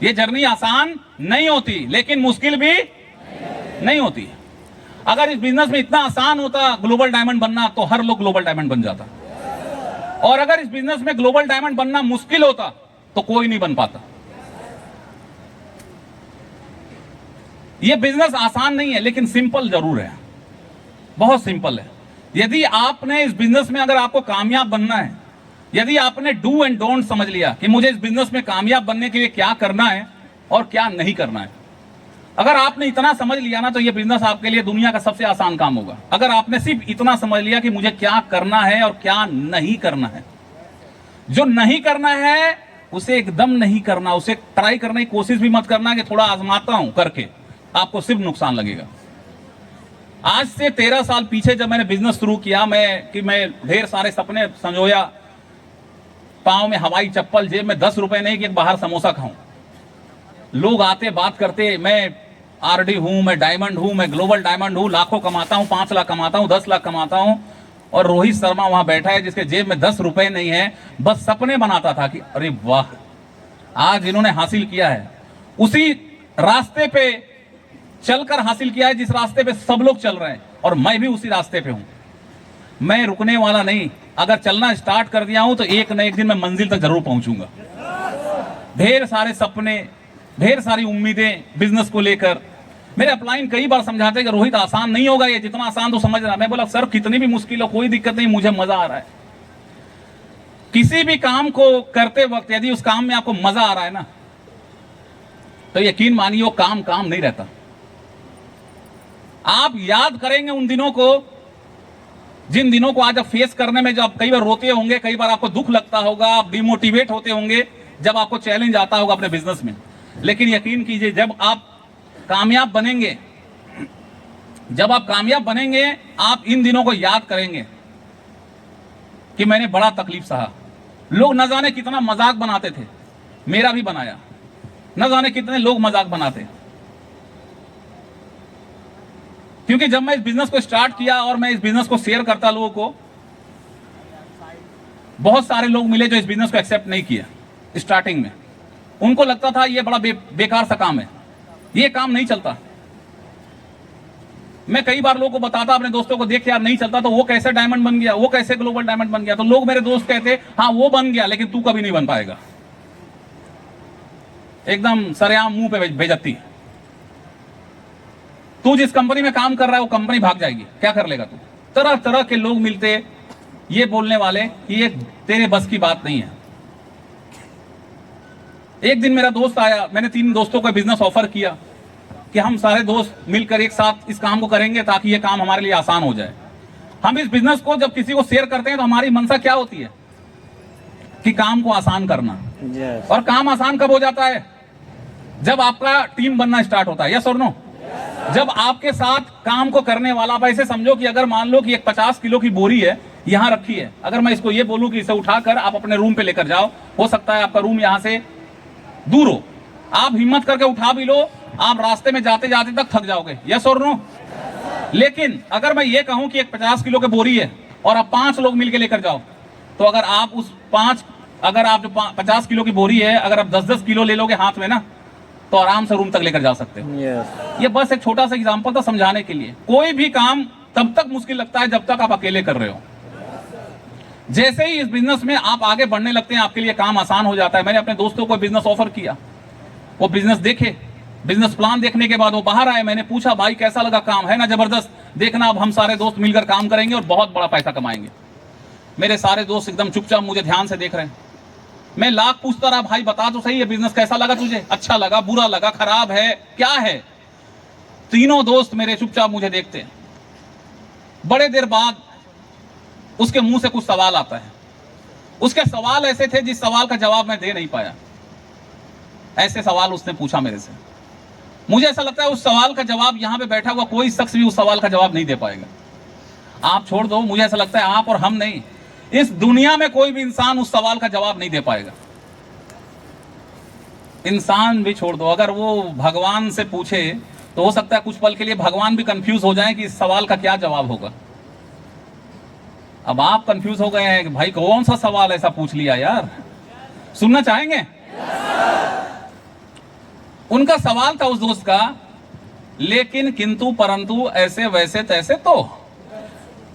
ये जर्नी आसान नहीं होती, लेकिन मुश्किल भी नहीं होती। अगर इस बिजनेस में इतना आसान होता ग्लोबल डायमंड बनना, तो हर लोग ग्लोबल डायमंड बन जाता। और अगर इस बिजनेस में ग्लोबल डायमंड बनना मुश्किल होता तो कोई नहीं बन पाता। यह बिजनेस आसान नहीं है, लेकिन सिंपल जरूर है, बहुत सिंपल है। यदि आपने इस बिजनेस में, अगर आपको कामयाब बनना है, यदि आपने डू एंड डोंट समझ लिया कि मुझे इस बिजनेस में कामयाब बनने के लिए क्या करना है और क्या नहीं करना है, अगर आपने इतना समझ लिया ना, तो यह बिजनेस आपके लिए दुनिया का सबसे आसान काम होगा। अगर आपने सिर्फ इतना समझ लिया कि मुझे क्या करना है और क्या नहीं करना है। जो नहीं करना है उसे एकदम नहीं करना, उसे ट्राई करने की कोशिश भी मत करना कि थोड़ा आजमाता हूं करके, आपको सिर्फ नुकसान लगेगा। आज से 13 साल पीछे जब मैंने बिजनेस शुरू किया, मैं ढेर सारे सपने संजोया, पाँव में हवाई चप्पल, जेब में 10 रुपए नहीं कि एक बाहर समोसा खाऊं। लोग आते बात करते, मैं आरडी हूं, मैं डायमंड हूं, मैं ग्लोबल डायमंड हूं, लाखों कमाता हूं, 5 लाख कमाता हूं, 10 लाख कमाता हूं। और रोहित शर्मा वहां बैठा है जिसके जेब में 10 रुपए नहीं है, बस सपने बनाता था कि अरे वाह, आज इन्होंने हासिल किया है, उसी रास्ते पे चलकर हासिल किया है जिस रास्ते पे सब लोग चल रहे हैं, और मैं भी उसी रास्ते पे हूं। मैं रुकने वाला नहीं, अगर चलना स्टार्ट कर दिया हूं तो एक न एक दिन मैं मंजिल तक जरूर पहुंचूंगा। ढेर सारे सपने, ढेर सारी उम्मीदें बिजनेस को लेकर। मेरे अपलाइन कई बार समझाते कि रोहित आसान नहीं होगा ये, जितना आसान तो समझ रहा। मैं बोला सर कितनी भी मुश्किल हो कोई दिक्कत नहीं, मुझे मजा आ रहा है। किसी भी काम को करते वक्त यदि उस काम में आपको मजा आ रहा है ना, तो यकीन मानिए वो काम नहीं रहता। आप याद करेंगे उन दिनों को, जिन दिनों को आज आप फेस करने में, जब आप कई बार रोते होंगे, कई बार आपको दुख लगता होगा, आप डिमोटिवेट होते होंगे, जब आपको चैलेंज आता होगा अपने बिजनेस में। लेकिन यकीन कीजिए जब आप कामयाब बनेंगे, जब आप कामयाब बनेंगे, आप इन दिनों को याद करेंगे कि मैंने बड़ा तकलीफ सहा। लोग न जाने कितना मजाक बनाते थे, मेरा भी बनाया, न जाने कितने लोग मजाक बनाते। क्योंकि जब मैं इस बिजनेस को स्टार्ट किया और मैं इस बिजनेस को शेयर करता लोगों को, बहुत सारे लोग मिले जो इस बिजनेस को एक्सेप्ट नहीं किया स्टार्टिंग में। उनको लगता था ये बड़ा बेकार सा काम है, ये काम नहीं चलता। मैं कई बार लोगों को बताता, अपने दोस्तों को, देख यार नहीं चलता, तो वो कैसे डायमंड बन गया, वो कैसे ग्लोबल डायमंड बन गया। तो लोग, मेरे दोस्त कहते, हाँ वो बन गया लेकिन तू कभी नहीं बन पाएगा। एकदम सरेआम मुंह पे बेइज्जती। तू जिस कंपनी में काम कर रहा है वो कंपनी भाग जाएगी, क्या कर लेगा तू। तरह तरह के लोग मिलते ये बोलने वाले कि ये तेरे बस की बात नहीं है। एक दिन मेरा दोस्त आया, मैंने 3 दोस्तों को बिजनेस ऑफर किया कि हम सारे दोस्त मिलकर एक साथ इस काम को करेंगे ताकि ये काम हमारे लिए आसान हो जाए। हम इस बिजनेस को जब किसी को शेयर करते हैं तो हमारी मंशा क्या होती है कि काम को आसान करना। Yes. और काम आसान कब हो जाता है? जब आपका टीम बनना स्टार्ट होता है। यस और नो? जब आपके साथ काम को करने वाला, आप ऐसे समझो कि अगर मान लो कि एक 50 किलो की बोरी है यहां रखी है, अगर मैं इसको ये बोलूं कि इसे उठाकर आप अपने रूम पे लेकर जाओ, हो सकता है आपका रूम यहां से दूर हो, आप हिम्मत करके उठा भी लो, आप रास्ते में जाते जाते तक थक जाओगे। यस और नो? लेकिन अगर मैं ये कहूं कि एक 50 किलो की बोरी है और आप 5 लोग मिलकर लेकर जाओ, तो अगर आप उस 5, अगर आप जो 50 किलो की बोरी है, अगर आप 10-10 किलो ले लोगे हाथ में ना, तो आराम से रूम तक लेकर जा सकते हो। Yes. ये बस एक छोटा सा एग्जांपल था समझाने के लिए। कोई भी काम तब तक मुश्किल लगता है जब तक आप अकेले कर रहे हो। जैसे ही इस बिजनेस में आप आगे बढ़ने लगते हैं, आपके लिए काम आसान हो जाता है। मैंने अपने दोस्तों को बिजनेस ऑफर किया, वो बिजनेस देखे, बिजनेस प्लान देखने के बाद वो बाहर आए। मैंने पूछा भाई कैसा लगा काम, है ना जबरदस्त, देखना अब हम सारे दोस्त मिलकर काम करेंगे और बहुत बड़ा पैसा कमाएंगे। मेरे सारे दोस्त एकदम चुपचाप मुझे ध्यान से देख रहे हैं। मैं लाख पूछता रहा, भाई बता तो सही, ये बिजनेस कैसा लगा तुझे, अच्छा लगा, बुरा लगा, खराब है, क्या है। तीनों दोस्त मेरे चुपचाप मुझे देखते हैं। बड़े देर बाद उसके मुंह से कुछ सवाल आता है। उसके सवाल ऐसे थे जिस सवाल का जवाब मैं दे नहीं पाया। ऐसे सवाल उसने पूछा मेरे से। मुझे ऐसा लगता है उस सवाल का जवाब यहां पे बैठा हुआ कोई शख्स भी उस सवाल का जवाब नहीं दे पाएगा। आप छोड़ दो, मुझे ऐसा लगता है आप और हम नहीं, इस दुनिया में कोई भी इंसान उस सवाल का जवाब नहीं दे पाएगा। इंसान भी छोड़ दो, अगर वो भगवान से पूछे तो हो सकता है कुछ पल के लिए भगवान भी कंफ्यूज हो जाए कि इस सवाल का क्या जवाब होगा। अब आप कंफ्यूज हो गए हैं कि भाई कौन सा सवाल ऐसा पूछ लिया यार, सुनना चाहेंगे? उनका सवाल था उस दोस्त का, लेकिन किंतु परंतु ऐसे वैसे तैसे तो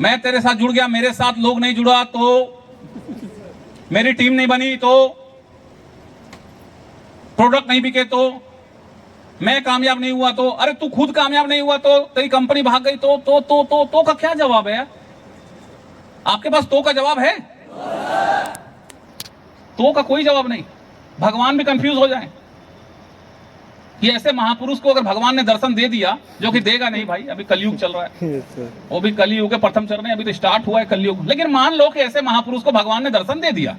मैं तेरे साथ जुड़ गया, मेरे साथ लोग नहीं जुड़ा तो, मेरी टीम नहीं बनी तो, प्रोडक्ट नहीं बिके तो, मैं कामयाब नहीं हुआ तो, अरे तू खुद कामयाब नहीं हुआ तो, तेरी कंपनी भाग गई तो का क्या जवाब है? आपके पास तो का जवाब है? तो का कोई जवाब नहीं। भगवान भी कंफ्यूज हो जाए कि ऐसे महापुरुष को अगर भगवान ने दर्शन दे दिया, जो कि देगा नहीं भाई, अभी कलयुग चल रहा है। Yes, sir. वो भी कलयुग के प्रथम चरण, अभी तो स्टार्ट हुआ है कलयुग। लेकिन मान लो कि ऐसे महापुरुष को भगवान ने दर्शन दे दिया।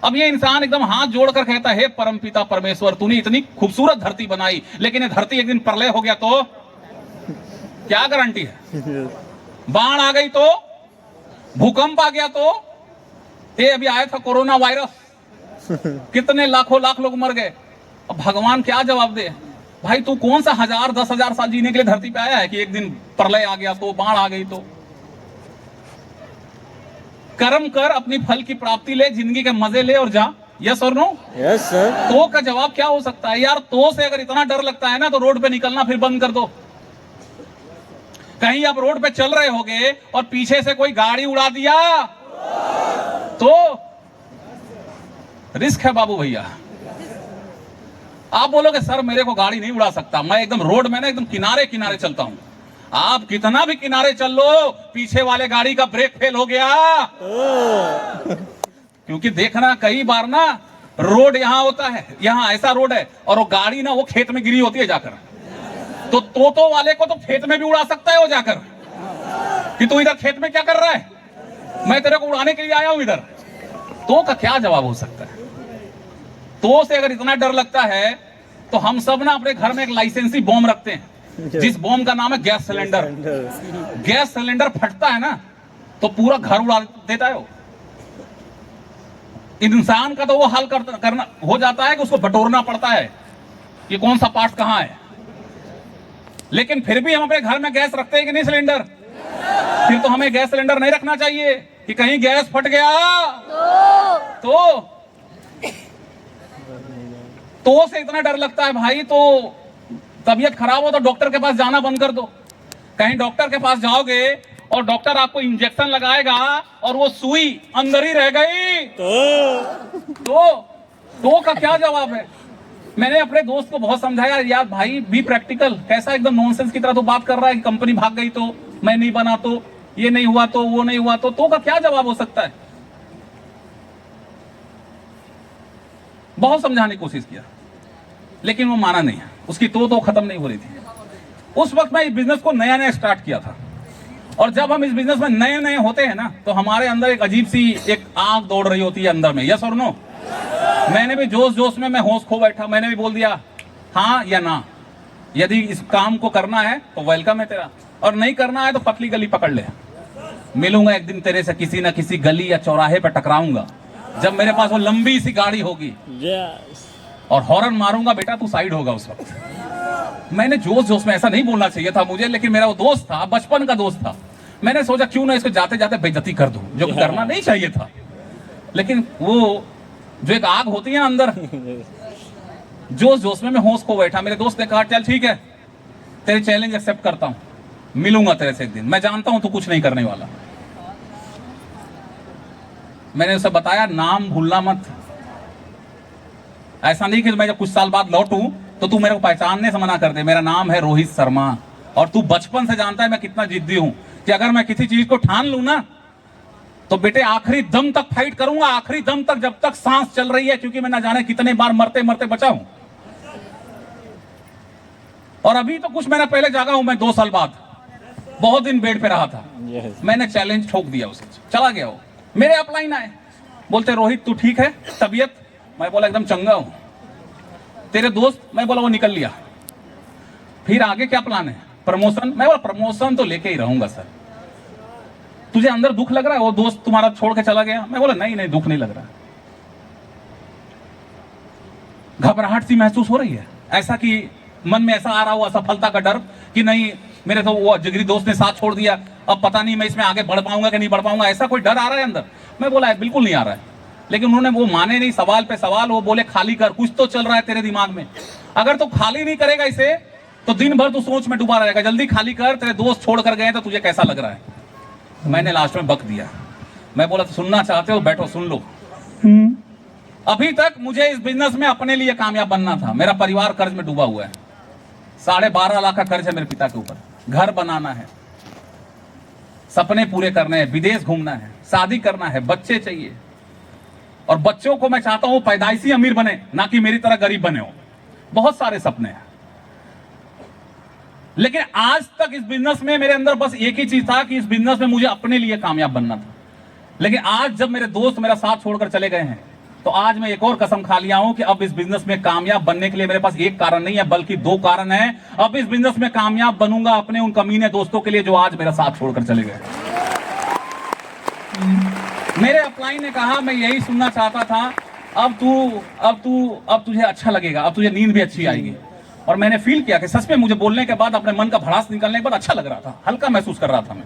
अब ये इंसान एकदम हाथ जोड़कर कहता है, हे परमपिता परमेश्वर, तूने इतनी खूबसूरत धरती बनाई, लेकिन ये धरती एक दिन प्रलय हो गया तो क्या गारंटी है? Yes. बाढ़ आ गई तो, भूकंप आ गया तो, ये अभी आया था कोरोना वायरस, कितने लाखों लाख लोग मर गए। अब भगवान क्या जवाब दे? भाई तू कौन सा 1000 10,000 साल जीने के लिए धरती पे आया है कि एक दिन प्रलय आ गया तो, बाढ़ आ गई तो? कर्म कर, अपनी फल की प्राप्ति ले, जिंदगी के मजे ले और जा। यस और नो? Yes sir. तो का जवाब क्या हो सकता है यार? तो से अगर इतना डर लगता है ना तो रोड पे निकलना फिर बंद कर दो। कहीं आप रोड पे चल रहे होगे और पीछे से कोई गाड़ी उड़ा दिया तो रिस्क है बाबू भैया। आप बोलोगे सर मेरे को गाड़ी नहीं उड़ा सकता, मैं एकदम रोड में ना एकदम किनारे किनारे चलता हूं। आप कितना भी किनारे चल लो, पीछे वाले गाड़ी का ब्रेक फेल हो गया। क्योंकि देखना कई बार ना रोड यहां होता है, यहां ऐसा रोड है और वो गाड़ी ना वो खेत में गिरी होती है जाकर, तो वाले को तो खेत में भी उड़ा सकता है वो जाकर कि तू इधर खेत में क्या कर रहा है, मैं तेरे को उड़ाने के लिए आया हूं इधर। तो का क्या जवाब हो सकता है? तो से अगर इतना डर लगता है तो हम सब ना अपने घर में एक लाइसेंसी बॉम्ब रखते हैं, जिस बॉम्ब का नाम है गैस सिलेंडर। गैस सिलेंडर फटता है ना तो पूरा घर उड़ा देता है वो। इंसान का तो वो हाल करना हो जाता है कि उसको बटोरना पड़ता है कि कौन सा पार्ट कहां है। लेकिन फिर भी हम अपने घर में गैस रखते हैं कि नहीं सिलेंडर? फिर तो हमें गैस सिलेंडर नहीं रखना चाहिए कि कहीं गैस फट गया तो से इतना डर लगता है भाई। तो तबीयत खराब हो तो डॉक्टर के पास जाना बंद कर दो। कहीं डॉक्टर के पास जाओगे और डॉक्टर आपको इंजेक्शन लगाएगा और वो सुई अंदर ही रह गई तो का क्या जवाब है? मैंने अपने दोस्त को बहुत समझाया, यार भाई बी प्रैक्टिकल। कैसा एकदम नॉनसेंस की तरह तो बात कर रहा है कि कंपनी भाग गई तो, मैं नहीं बना तो, ये नहीं हुआ तो, वो नहीं हुआ तो का क्या जवाब हो सकता है? बहुत समझाने की कोशिश किया लेकिन वो माना नहीं। उसकी तो खत्म नहीं हो रही थी। उस वक्त मैं इस बिजनेस को नया नया स्टार्ट किया था और जब हम इस बिजनेस में नए नए होते हैं ना तो हमारे अंदर एक अजीब सी एक आग दौड़ रही होती है अंदर में। यस और नो? मैंने भी जोश जोश में मैं होश खो बैठा। मैंने भी बोल दिया हाँ या ना। यदि इस काम को करना है तो वेलकम है तेरा, और नहीं करना है तो पतली गली पकड़ ले। मिलूंगा एक दिन तेरे से किसी ना किसी गली या चौराहे पर टकराऊंगा जब मेरे पास वो लंबी सी गाड़ी होगी और हॉर्न मारूंगा, बेटा तू साइड होगा उस वक्त। मैंने जोश जोश में, ऐसा नहीं बोलना चाहिए था मुझे, लेकिन मेरा वो दोस्त था, बचपन का दोस्त था। मैंने सोचा क्यों ना इसको जाते जाते बेइज्जती कर दूं, जो करना नहीं चाहिए था। लेकिन वो जो एक आग होती है ना अंदर, जोश जोश में मैं होश खो बैठा। मेरे दोस्त ने कहा चल ठीक है तेरे चैलेंज एक्सेप्ट करता हूं, मिलूंगा तेरे से एक दिन, मैं जानता हूं तू कुछ नहीं करने वाला। मैंने उसे बताया नाम भूलना मत। ऐसा नहीं कि मैं जब कुछ साल बाद लौटूं तो तू मेरे को पहचानने से मना कर दे। मेरा नाम है रोहित शर्मा और तू बचपन से जानता है मैं कितना जिद्दी हूं कि अगर मैं किसी चीज को ठान लूं ना तो बेटे आखिरी दम तक फाइट करूंगा, आखिरी दम तक, जब तक सांस चल रही है, क्योंकि मैं ना जाने कितने बार मरते मरते बचा हूं। और अभी तो कुछ महीना पहले जागा हूं मैं, 2 साल बाद। बहुत दिन बेड पे रहा था। मैंने चैलेंज ठोक दिया उसे, चला गया वो। मेरे अपलाइन आए, बोलते रोहित तू ठीक है, तबीयत? मैं बोला एकदम चंगा हूं। तेरे दोस्त? मैं बोला वो निकल लिया। फिर आगे क्या प्लान है? प्रमोशन? मैं बोला प्रमोशन तो लेके ही रहूंगा सर। तुझे अंदर दुख लग रहा है वो दोस्त तुम्हारा छोड़ के चला गया? मैं बोला नहीं नहीं दुख नहीं लग रहा। घबराहट सी महसूस हो रही है, ऐसा कि मन में ऐसा आ रहा हो असफलता का डर कि नहीं मेरे तो वो जिगरी दोस्त ने साथ छोड़ दिया, अब पता नहीं मैं इसमें आगे बढ़ पाऊंगा कि नहीं बढ़ पाऊंगा, ऐसा कोई डर आ रहा है अंदर? मैं बोला बिल्कुल नहीं आ रहा है। लेकिन उन्होंने वो माने नहीं, सवाल पे सवाल। वो बोले खाली कर, कुछ तो चल रहा है तेरे दिमाग में। अगर तू खाली नहीं करेगा इसे तो दिन भर तू सोच में डूबा रहेगा। जल्दी खाली कर, तेरे दोस्त छोड़ कर गए तो तुझे कैसा लग रहा है? मैंने लास्ट में बक दिया। मैं बोला तो सुनना चाहते हो बैठो सुन लो। अभी तक मुझे इस बिजनेस में अपने लिए कामयाब बनना था। मेरा परिवार कर्ज में डूबा हुआ है, 12.5 लाख का कर्ज है मेरे पिता के ऊपर। घर बनाना है, सपने पूरे करने हैं, विदेश घूमना है, शादी करना है, बच्चे चाहिए। और बच्चों को मैं चाहता हूं पैदाइशी अमीर बने, ना कि मेरी तरह गरीब बने हो। बहुत सारे सपने हैं। लेकिन आज तक इस बिजनेस में मेरे अंदर बस एक ही चीज था कि इस बिजनेस में मुझे अपने लिए कामयाब बनना था। लेकिन आज जब मेरे दोस्त मेरा साथ छोड़कर चले गए हैं तो आज मैं एक और कसम खा लिया हूं कि अब इस बिजनेस में कामयाब बनने के लिए मेरे पास एक कारण नहीं है बल्कि 2 कारण है। अब इस बिजनेस में कामयाब बनूंगा अपने उन कमीने दोस्तों के लिए जो आज मेरा साथ छोड़कर चले गए। मेरे अपलाइन ने कहा मैं यही सुनना चाहता था, अब तुझे अच्छा लगेगा, अब तुझे नींद भी अच्छी आएगी। और मैंने फील किया कि सच में मुझे बोलने के बाद, अपने मन का भड़ास निकलने के बाद अच्छा लग रहा था, हल्का महसूस कर रहा था मैं।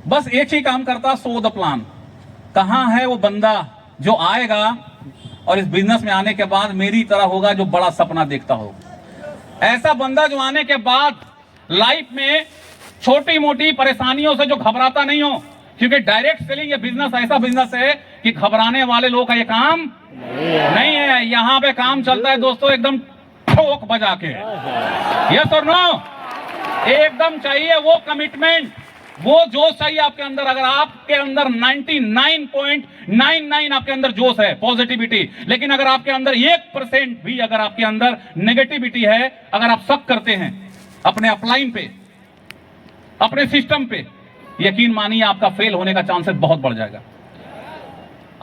बस एक ही काम करता, सो द प्लान। कहां है वो बंदा जो आएगा और इस बिजनेस में आने के बाद मेरी तरह होगा, जो बड़ा सपना देखता हो। ऐसा बंदा जो आने के बाद लाइफ में छोटी मोटी परेशानियों से जो घबराता नहीं हो, क्योंकि डायरेक्ट सेलिंग ये बिजनेस ऐसा बिजनेस है कि घबराने वाले लोग का ये काम नहीं है। यहां पे काम चलता है दोस्तों एकदम ठोक बजा के। यस और नो? एकदम चाहिए वो कमिटमेंट, वो जोश चाहिए आपके अंदर। अगर आपके अंदर 99.99 आपके अंदर जोश है, पॉजिटिविटी, लेकिन अगर आपके अंदर 1% भी अगर आपके अंदर नेगेटिविटी है, अगर आप शक करते हैं अपने अपलाइन पे, अपने सिस्टम पे, यकीन मानिए आपका फेल होने का चांसेस बहुत बढ़ जाएगा।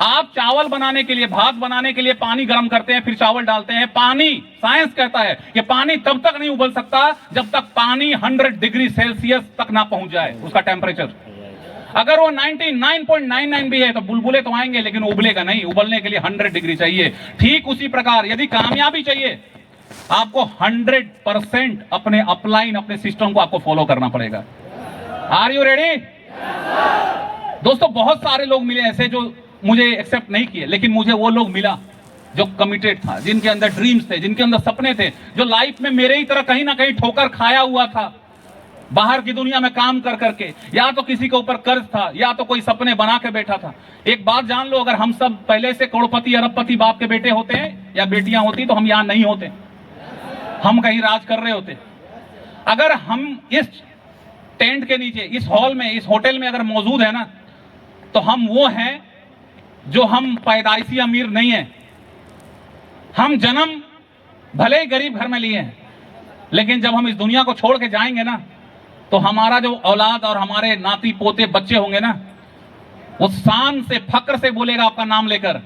आप चावल बनाने के लिए, भात बनाने के लिए पानी गर्म करते हैं, फिर चावल डालते हैं। पानी, साइंस कहता है कि पानी तब तक नहीं उबल सकता जब तक पानी 100 डिग्री सेल्सियस तक ना पहुंच जाए, उसका टेम्परेचर। अगर वो 99.99 भी है तो बुलबुले तो आएंगे, लेकिन उबलेगा नहीं। उबलने के लिए 100 डिग्री चाहिए। ठीक उसी प्रकार यदि कामयाबी चाहिए, आपको 100% अपने अपलाइन, अपने सिस्टम को आपको फॉलो करना पड़ेगा। Are you ready? दोस्तों, बहुत सारे लोग मिले ऐसे जो मुझे एक्सेप्ट नहीं किए, लेकिन मुझे वो लोग मिला जो कमिटेड था, जिनके अंदर ड्रीम्स थे, जिनके अंदर सपने थे, जो लाइफ में मेरे ही तरह कहीं ना कहीं ठोकर खाया हुआ था, बाहर की दुनिया में काम कर करके, या तो किसी के ऊपर कर्ज था, या तो कोई सपने बना के बैठा था। एक बात जान लो, अगर हम सब पहले से करोड़पति अरबपति बाप के बेटे होते हैं या बेटियां होती, तो हम यहां नहीं होते, हम कहीं राज कर रहे होते। अगर हम इस टेंट के नीचे, इस हॉल में, इस होटल में अगर मौजूद है ना, तो हम वो हैं जो हम पैदाइशी अमीर नहीं है। हम जन्म भले ही गरीब घर में लिए हैं, लेकिन जब हम इस दुनिया को छोड़ के जाएंगे ना, तो हमारा जो औलाद और हमारे नाती पोते बच्चे होंगे ना, वो शान से, फक्र से बोलेगा आपका नाम लेकर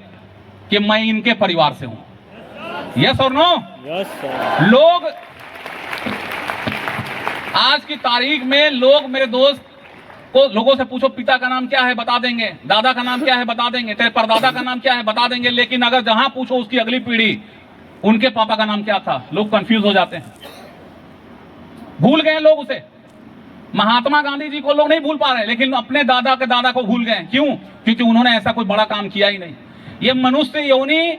कि मैं इनके परिवार से हूं। यस और नो? Yes sir. लोग आज की तारीख में, लोग, मेरे दोस्त को लोगों से पूछो पिता का नाम क्या है, बता देंगे, दादा का नाम क्या है, बता देंगे, तेरे परदादा का नाम क्या है, बता देंगे, लेकिन अगर जहां पूछो उसकी अगली पीढ़ी, उनके पापा का नाम क्या था, लोग कंफ्यूज हो जाते हैं, भूल गए लोग उसे। महात्मा गांधी जी को लोग नहीं भूल पा रहे, लेकिन अपने दादा के दादा को भूल गए। क्यों? क्योंकि उन्होंने ऐसा कोई बड़ा काम किया ही नहीं। ये मनुष्य योनि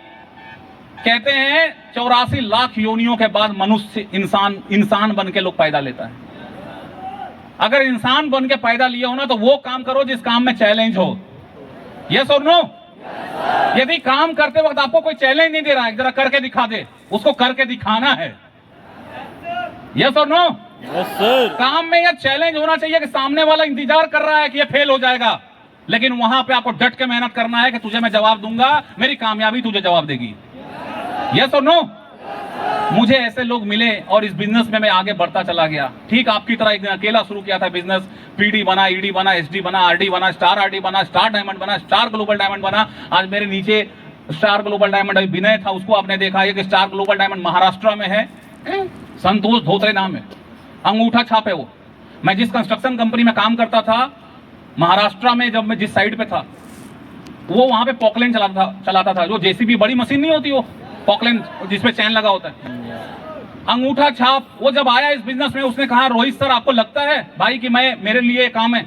कहते हैं, 84 लाख योनियों के बाद मनुष्य इंसान बन के लोग पैदा लेता है। अगर इंसान बन के पैदा लिया हो ना, तो वो काम करो जिस काम में चैलेंज हो। यस और नो? यदि काम करते वक्त आपको कोई चैलेंज नहीं दे रहा है, जरा करके दिखा दे, उसको करके दिखाना है। यस और नो? Yes sir. काम में यह चैलेंज होना चाहिए कि सामने वाला इंतजार कर रहा है कि ये फेल हो जाएगा, लेकिन वहां पे आपको डट के मेहनत करना है कि तुझे मैं जवाब दूंगा, मेरी कामयाबी तुझे जवाब देगी। यस और नो? मुझे ऐसे लोग मिले और इस बिजनेस में मैं आगे बढ़ता चला गया। ठीक आपकी तरह एक दिन अकेला शुरू किया था बिजनेस, पीडी बना, ईडी बना, एसडी बना, आरडी बना, स्टार आरडी बना, स्टार डायमंड बना, स्टार ग्लोबल डायमंड बना। आज मेरे नीचे स्टार ग्लोबल डायमंड अभी विनय था, उसको आपने देखा है कि स्टार ग्लोबल डायमंड महाराष्ट्र में है, संतोष धोत्रे नाम है, अंगूठा छाप है वो। मैं जिस कंस्ट्रक्शन कंपनी में काम करता था महाराष्ट्र में, जब मैं जिस साइड पे था, वो वहां पे पॉकलैंड चलाता था, जो जेसीबी बड़ी मशीन नहीं होती, वो पॉकलैंड जिसपे चैन लगा होता है, अंगूठा छाप। वो जब आया इस बिजनेस में, उसने कहा रोहित सर आपको लगता है भाई कि मेरे लिए काम है,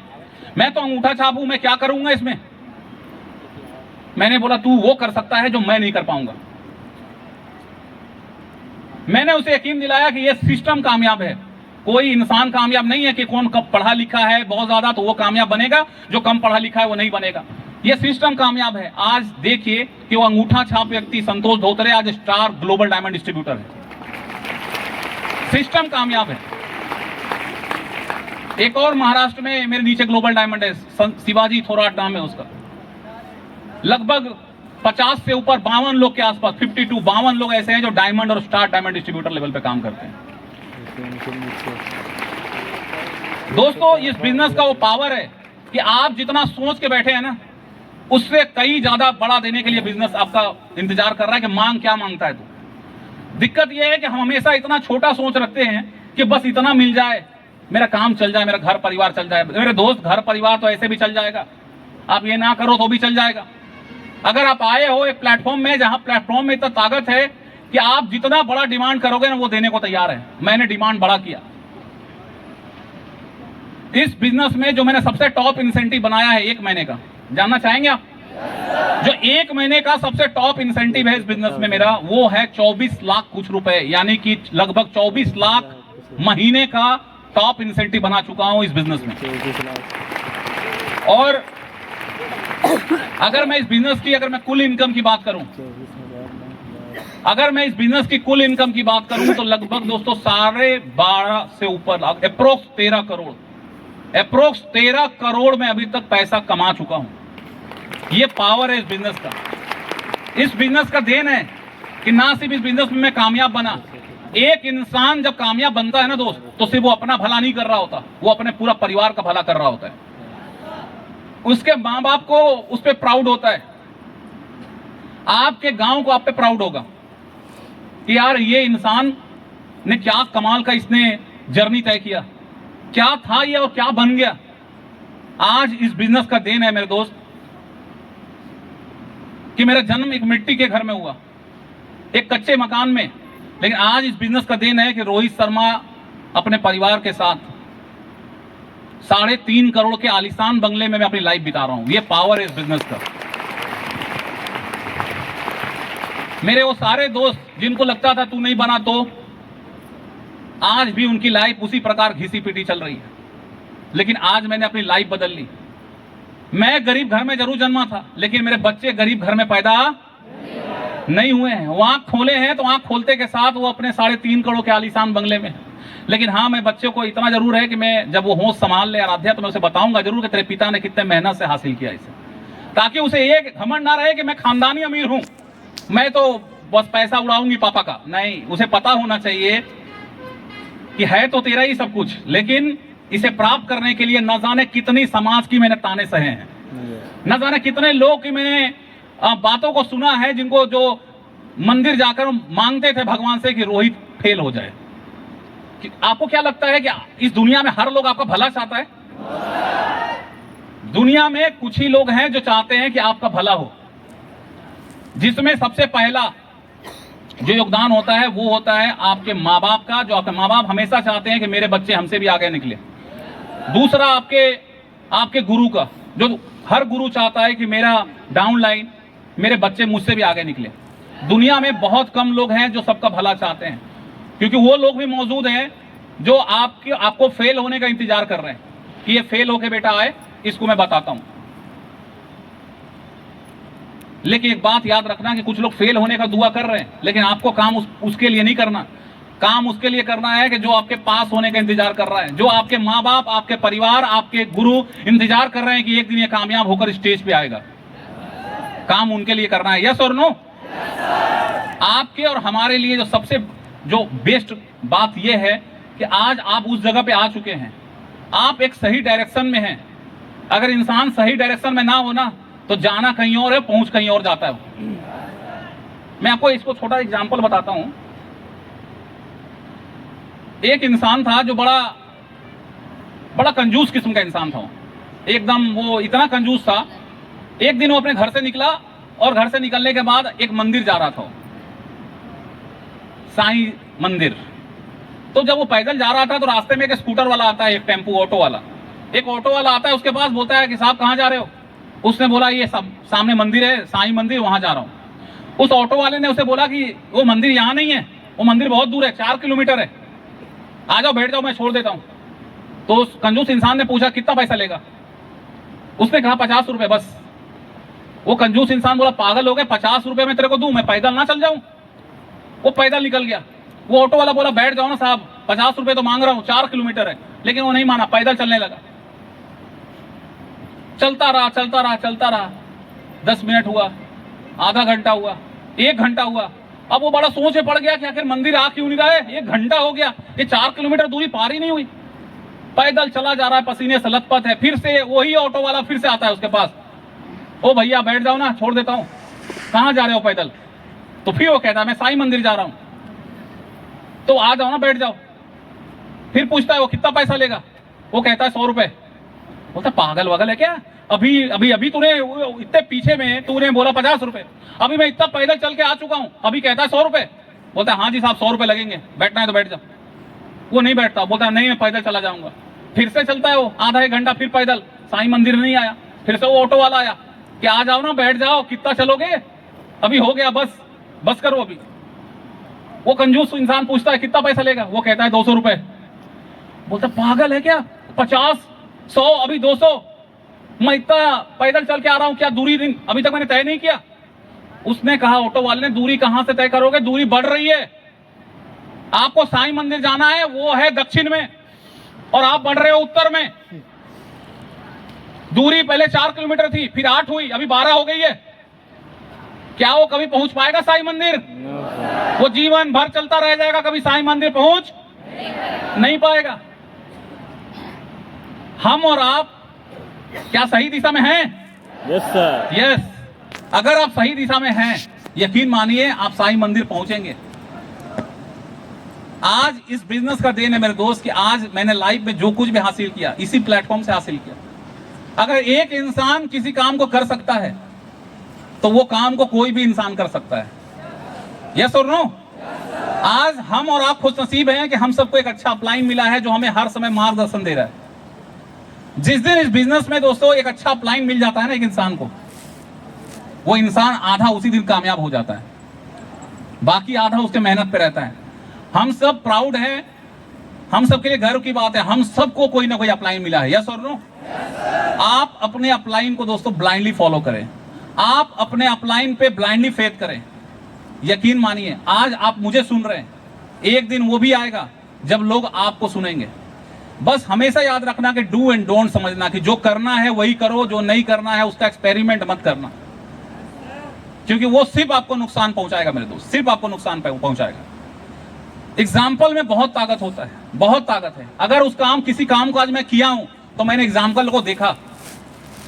मैं तो अंगूठा छाप हूं, मैं क्या करूंगा इसमें। मैंने बोला तू वो कर सकता है जो मैं नहीं कर पाऊंगा। मैंने उसे यकीन दिलाया कि ये सिस्टम कामयाब है। कोई इंसान कामयाब नहीं है कि कौन कब पढ़ा लिखा है बहुत ज्यादा तो वो कामयाब बनेगा, जो कम पढ़ा लिखा है वो नहीं बनेगा। ये सिस्टम कामयाब है। आज देखिए कि वो अंगूठा छाप व्यक्ति संतोष धोत्रे आज स्टार ग्लोबल डायमंड डिस्ट्रीब्यूटर है। सिस्टम कामयाब है। एक और महाराष्ट्र में मेरे नीचे ग्लोबल डायमंड है, शिवाजी थोराट नाम है उसका। लगभग 50 से ऊपर 52 लोग के आसपास, 52 लोग ऐसे हैं जो डायमंड और स्टार डायमंड डिस्ट्रीब्यूटर लेवल पे काम करते हैं। दोस्तों, इस बिजनेस का वो पावर है कि आप जितना सोच के बैठे हैं ना, उससे कई ज्यादा बड़ा देने के लिए बिजनेस आपका इंतजार कर रहा है कि मांग क्या मांगता है। तो दिक्कत यह है कि हम हमेशा इतना छोटा सोच रखते हैं कि बस इतना मिल जाए, मेरा काम चल जाए, मेरा घर परिवार चल जाए। मेरे दोस्त, घर परिवार तो ऐसे भी चल जाएगा, आप ये ना करो तो भी चल जाएगा। अगर आप आए हो एक प्लेटफॉर्म में जहां प्लेटफॉर्म में इतना ताकत है कि आप जितना बड़ा डिमांड करोगे ना वो देने को तैयार है। मैंने डिमांड बड़ा किया। इस बिजनेस में जो मैंने सबसे टॉप इंसेंटिव बनाया है 1 महीने का, जानना चाहेंगे आप? जो 1 महीने का सबसे टॉप इंसेंटिव है इस बिजनेस में मेरा, वो है 24 लाख कुछ रुपए, यानी कि लगभग 24 लाख महीने का टॉप इंसेंटिव बना चुका हूं इस बिजनेस में। और अगर मैं इस बिजनेस की अगर मैं कुल इनकम की बात करूं, अगर मैं इस बिजनेस की कुल इनकम की बात करूं तो लगभग दोस्तों 12.5 से ऊपर, अप्रोक्स 13 करोड़, अप्रोक्स 13 करोड़ में अभी तक पैसा कमा चुका हूं। ये पावर है इस बिजनेस का। इस बिजनेस का देन है कि ना सिर्फ इस बिजनेस में मैं कामयाब बना, एक इंसान जब कामयाब बनता है ना दोस्त, तो सिर्फ वो अपना भला नहीं कर रहा होता, वो अपने पूरा परिवार का भला कर रहा होता है। उसके माँ बाप को उस पर प्राउड होता है, आपके गांव को आप पे प्राउड होगा कि यार ये इंसान ने क्या कमाल का इसने जर्नी तय किया, क्या था ये और क्या बन गया। आज इस बिजनेस का देन है मेरे दोस्त कि मेरा जन्म एक मिट्टी के घर में हुआ, एक कच्चे मकान में, लेकिन आज इस बिजनेस का देन है कि रोहित शर्मा अपने परिवार के साथ 3.5 करोड़ के आलीशान बंगले में मैं अपनी लाइफ बिता रहा हूं। ये पावर है इस बिजनेस का। मेरे वो सारे दोस्त जिनको लगता था तू नहीं बना, तो आज भी उनकी लाइफ उसी प्रकार घिसी पिटी चल रही है, लेकिन आज मैंने अपनी लाइफ बदल ली। मैं गरीब घर में जरूर जन्मा था, लेकिन मेरे बच्चे गरीब घर में पैदा नहीं हुए हैं। वो आंख खोले हैं तो आंख खोलते के साथ वो अपने 3.5 करोड़ के आलीशान बंगले में। लेकिन हाँ, मैं बच्चों को इतना जरूर है कि मैं जब वो होश संभाल ले आराध्या, तो मैं उसे बताऊंगा जरूर कि तेरे पिता ने कितने मेहनत से हासिल किया इसे, ताकि उसे ये घमंड ना रहे कि मैं खानदानी अमीर हूं, मैं तो बस पैसा उड़ाऊंगी पापा का। नहीं, उसे पता होना चाहिए कि है तो तेरा ही सब कुछ, लेकिन इसे प्राप्त करने के लिए न जाने कितनी समाज की मैंने ताने सहे हैं, न जाने कितने लोग की मैंने बातों को सुना है, जिनको जो मंदिर जाकर मांगते थे भगवान से कि रोहित फेल हो जाए। कि आपको क्या लगता है कि इस दुनिया में हर लोग आपका भला चाहता है? दुनिया में कुछ ही लोग हैं जो चाहते हैं कि आपका भला हो, जिसमें सबसे पहला जो योगदान होता है वो होता है आपके माँ बाप का, जो आपके माँ बाप हमेशा चाहते हैं कि मेरे बच्चे हमसे भी आगे निकले। दूसरा आपके गुरु का, जो हर गुरु चाहता है कि मेरा डाउन लाइन, मेरे बच्चे मुझसे भी आगे निकले। दुनिया में बहुत कम लोग हैं जो सबका भला चाहते हैं, क्योंकि वो लोग भी मौजूद हैं जो आपको फेल होने का इंतजार कर रहे हैं कि ये फेल होके बेटा आए, इसको मैं बताता हूं। लेकिन एक बात याद रखना कि कुछ लोग फेल होने का दुआ कर रहे हैं, लेकिन आपको काम उसके लिए नहीं करना। काम उसके लिए करना है कि जो आपके पास होने का इंतजार कर रहा है, जो आपके माँ बाप, आपके परिवार, आपके गुरु इंतजार कर रहे हैं कि एक दिन ये कामयाब होकर स्टेज पे आएगा। काम उनके लिए करना है। यस और नो? आपके और हमारे लिए जो सबसे बेस्ट बात यह है कि आज आप उस जगह पे आ चुके हैं, आप एक सही डायरेक्शन में हैं। अगर इंसान सही डायरेक्शन में ना हो ना, तो जाना कहीं और है, पहुंच कहीं और जाता है। मैं आपको इसको छोटा एग्जांपल बताता हूं। एक इंसान था जो बड़ा कंजूस किस्म का इंसान था, एकदम वो इतना कंजूस था। एक दिन वो अपने घर से निकला और घर से निकलने के बाद एक मंदिर जा रहा था, साईं मंदिर। तो जब वो पैदल जा रहा था तो रास्ते में एक स्कूटर वाला आता है, एक टेम्पो ऑटो वाला, एक ऑटो वाला आता है उसके पास, बोलता है कि साहब कहाँ जा रहे हो? उसने बोला ये सब सामने मंदिर है, साईं मंदिर, वहां जा रहा हूं। उस ऑटो वाले ने उसे बोला कि वो मंदिर यहाँ नहीं है, वो मंदिर बहुत दूर है, 4 किलोमीटर है, आ जाओ बैठ जाओ, मैं छोड़ देता हूं। तो उस कंजूस इंसान ने पूछा कितना पैसा लेगा? उसने कहा 50 रुपए बस। वो कंजूस इंसान बोला पागल हो गए, 50 रुपए में तेरे को दूं, मैं पैदल ना चल जाऊं? वो पैदल निकल गया। वो ऑटो वाला बोला बैठ जाओ ना साहब, 50 रुपए तो मांग रहा हूं, 4 किलोमीटर है। लेकिन वो नहीं माना, पैदल चलने लगा। चलता रहा। 10 मिनट हुआ, आधा घंटा हुआ, 1 घंटा हुआ। अब वो बड़ा सोच में पड़ गया कि आखिर मंदिर आ क्यों नहीं रहा है, 1 घंटा हो गया, ये 4 किलोमीटर दूरी पार ही नहीं हुई। पैदल चला जा रहा है, पसीने से लथपथ है। फिर से वही ऑटो वाला फिर से आता है उसके पास, ओ भैया बैठ जाओ ना, छोड़ देता हूं। कहां जा रहे हो पैदल? तो फिर वो कहता है मैं साईं मंदिर जा रहा हूं। तो आ जाओ ना, बैठ जाओ। फिर पूछता है वो कितना पैसा लेगा? वो कहता है 100 रुपए। बोलता पागल वगल है क्या, अभी अभी अभी तूने इतने पीछे में तूने बोला 50 रुपए, अभी मैं इतना पैदल चल के आ चुका हूं, अभी कहता है 100 रुपए। बोलता है हाँ जी साहब 100 रुपए लगेंगे, बैठना है तो बैठ जा। वो नहीं बैठता, बोलता है नहीं मैं पैदल चला जाऊंगा। फिर से चलता है वो आधा 1 घंटा, फिर पैदल, साईं मंदिर नहीं आया। फिर से वो ऑटो वाला आया कि आ जाओ ना, बैठ जाओ, कितना चलोगे, अभी हो गया, बस बस करो अभी। वो कंजूस इंसान पूछता है कितना पैसा लेगा, वो कहता है 200 रुपए। बोलता पागल है क्या, 50, 100, अभी 200, मैं इतना पैदल चल के आ रहा हूं, क्या दूरी अभी तक मैंने तय नहीं किया। उसने कहा ऑटो वाले ने, दूरी कहां से तय करोगे, दूरी बढ़ रही है। आपको साईं मंदिर जाना है, वो है दक्षिण में, और आप बढ़ रहे हो उत्तर में। दूरी पहले 4 किलोमीटर थी, फिर 8 हुई, अभी 12 हो गई है। क्या वो कभी पहुंच पाएगा साईं मंदिर? वो जीवन भर चलता रह जाएगा, कभी साईं मंदिर पहुंच नहीं पाएगा। हम और आप क्या सही दिशा में हैं? Yes sir. यस। अगर आप सही दिशा में हैं, यकीन मानिए आप साईं मंदिर पहुंचेंगे। आज इस बिजनेस का दिन है मेरे दोस्त कि आज मैंने लाइफ में जो कुछ भी हासिल किया इसी प्लेटफॉर्म से हासिल किया। अगर एक इंसान किसी काम को कर सकता है तो वो काम को कोई भी इंसान कर सकता है। यस और नो? आज हम और आप खुश नसीब हैं कि हम सबको एक अच्छा अपलाइन मिला है जो हमें हर समय मार्गदर्शन दे रहा है। जिस दिन इस बिजनेस में दोस्तों एक अच्छा अपलाइन मिल जाता है ना एक इंसान को, वो इंसान आधा उसी दिन कामयाब हो जाता है, बाकी आधा उसके मेहनत पे रहता है। हम सब प्राउड हैं, हम सबके लिए गर्व की बात है, हम सबको कोई ना कोई अपलाइन मिला है। यस और नो? आप अपने अपलाइन को दोस्तों ब्लाइंडली फॉलो करें, आप अपने अपलाइन पे ब्लाइंडली फेथ करें। यकीन मानिए आज आप मुझे सुन रहे हैं, एक दिन वो भी आएगा जब लोग आपको सुनेंगे। बस हमेशा याद रखना कि डू एंड डोंट समझना, कि जो करना है वही करो, जो नहीं करना है उसका एक्सपेरिमेंट मत करना, क्योंकि वो सिर्फ आपको नुकसान पहुंचाएगा मेरे दोस्त, सिर्फ आपको नुकसान पहुंचाएगा। एग्जाम्पल में बहुत ताकत होता है, बहुत ताकत है। अगर उस काम किसी काम को आज मैं किया हूं तो मैंने एग्जाम्पल को देखा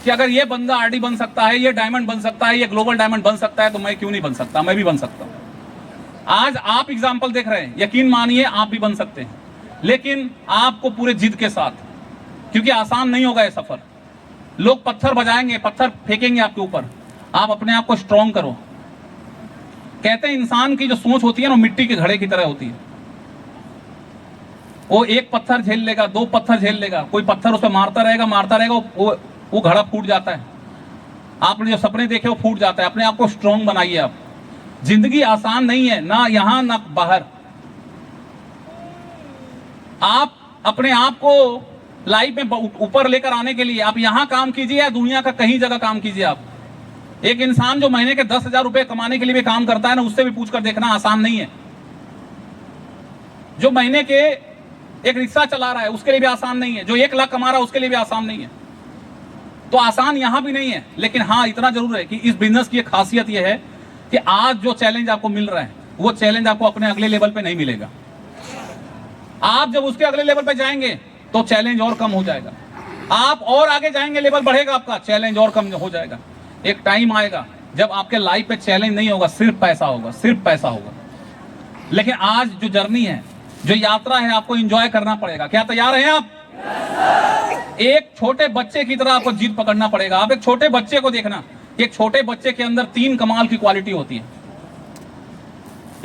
कि अगर ये बंदा आरडी बन सकता है, ये डायमंड बन सकता है, ये ग्लोबल डायमंड बन सकता है, तो मैं क्यों नहीं बन सकता, मैं भी बन सकता हूं। आज आप एग्जाम्पल देख रहे हैं, यकीन मानिए आप भी बन सकते हैं, लेकिन आपको पूरे जिद के साथ, क्योंकि आसान नहीं होगा ये सफर। लोग पत्थर बजाएंगे, पत्थर फेंकेंगे आपके ऊपर, आप अपने आप को स्ट्रॉन्ग करो। कहते हैं इंसान की जो सोच होती है ना मिट्टी के घड़े की तरह होती है। वो एक पत्थर झेल लेगा, 2 पत्थर झेल लेगा, कोई पत्थर उस पर मारता रहेगा, वो घड़ा फूट जाता है। आपने जो सपने देखे वो फूट जाता है। अपने आप को स्ट्रॉन्ग बनाइए। आप, जिंदगी आसान नहीं है, ना यहां ना बाहर। आप अपने आप को लाइफ में ऊपर लेकर आने के लिए आप यहां काम कीजिए या दुनिया का कहीं जगह काम कीजिए। आप एक इंसान जो महीने के 10,000 रुपए कमाने के लिए भी काम करता है ना, उससे भी पूछकर देखना, आसान नहीं है। जो महीने के एक रिक्शा चला रहा है उसके लिए भी आसान नहीं है, जो 1 लाख कमा रहा है उसके लिए भी आसान नहीं है। तो आसान यहां भी नहीं है, लेकिन हाँ इतना जरूर है कि इस बिजनेस की एक खासियत यह है कि आज जो चैलेंज आपको मिल रहा है वो चैलेंज आपको अपने अगले लेवल पे नहीं मिलेगा। आप जब उसके अगले लेवल पे जाएंगे तो चैलेंज और कम हो जाएगा। आप और आगे जाएंगे, लेवल बढ़ेगा आपका, चैलेंज और कम हो जाएगा। एक टाइम आएगा जब आपके लाइफ पे चैलेंज नहीं होगा, सिर्फ पैसा होगा, सिर्फ पैसा होगा। लेकिन आज जो जर्नी है, जो यात्रा है, आपको एंजॉय करना पड़ेगा। क्या तैयार हैं आप? एक छोटे बच्चे की तरह आपको जिद पकड़ना पड़ेगा। आप एक छोटे बच्चे को देखना, एक छोटे बच्चे के अंदर 3 कमाल की क्वालिटी होती है।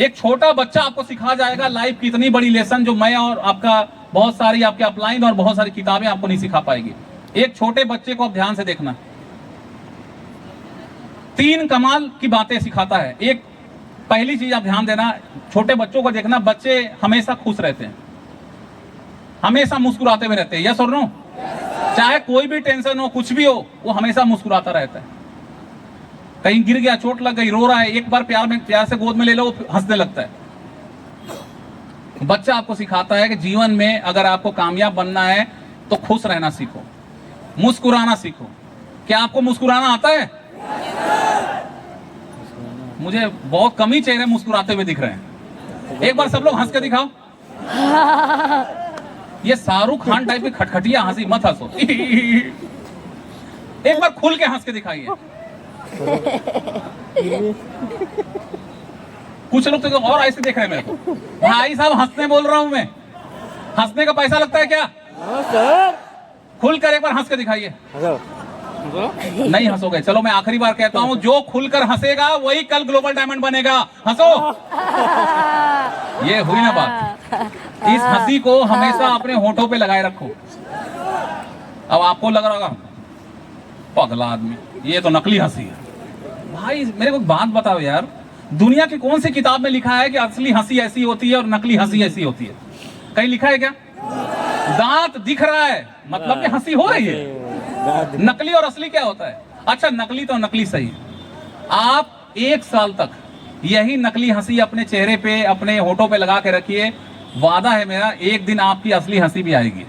एक छोटा बच्चा आपको सिखा जाएगा लाइफ की इतनी बड़ी लेसन जो मैं और आपका बहुत सारी आपके अपलाइन और बहुत सारी किताबें आपको नहीं सिखा पाएगी। एक छोटे बच्चे को आप ध्यान से देखना, 3 कमाल की बातें सिखाता है। एक पहली चीज आप ध्यान देना, छोटे बच्चों को देखना, बच्चे हमेशा खुश रहते हैं, हमेशा मुस्कुराते हुए रहते हैं। यस और नो? चाहे कोई भी टेंशन हो, कुछ भी हो, वो हमेशा मुस्कुराता रहता है। कहीं गिर गया, चोट लग गई, रो रहा है, एक बार प्यार से गोद में ले लो, वो हंसने लगता है। बच्चा आपको सिखाता है कि जीवन में अगर आपको कामयाब बनना है तो खुश रहना सीखो, मुस्कुराना सीखो। क्या आपको मुस्कुराना आता है? मुझे बहुत कम ही चेहरे मुस्कुराते हुए दिख रहे हैं। एक बार सब लोग हंस के दिखाओ। ये शाहरुख खान टाइप की खटखटिया हंसी मत हंसो। एक बार खुल के हंस के दिखाइए। कुछ लोग तो और ऐसे देख रहे हैं मेरे को। भाई साहब हंसने बोल रहा हूं मैं, हंसने का पैसा लगता है क्या? हाँ सर। खुल कर एक बार हंस के दिखाइए। नहीं हंसोगे, चलो मैं आखिरी बार कहता हूं, जो खुलकर हंसेगा वही कल ग्लोबल डायमंड बनेगा। हंसो। ये हुई ना बात। इस हंसी को हमेशा अपने होठों पे लगाए रखो। अब आपको लग रहा होगा पगला आदमी, ये तो नकली हंसी है। भाई मेरे को बात बताओ यार, दुनिया की कौन सी किताब में लिखा है कि असली हंसी ऐसी होती है और नकली हंसी ऐसी होती है? कहीं लिखा है क्या? दांत दिख रहा है मतलब कि हंसी हो रही है। नकली और असली क्या होता है? अच्छा नकली तो नकली सही, आप 1 साल तक यही नकली हंसी अपने चेहरे पे, अपने होठों पे लगा के रखिए, वादा है मेरा, एक दिन आपकी असली हंसी भी आएगी।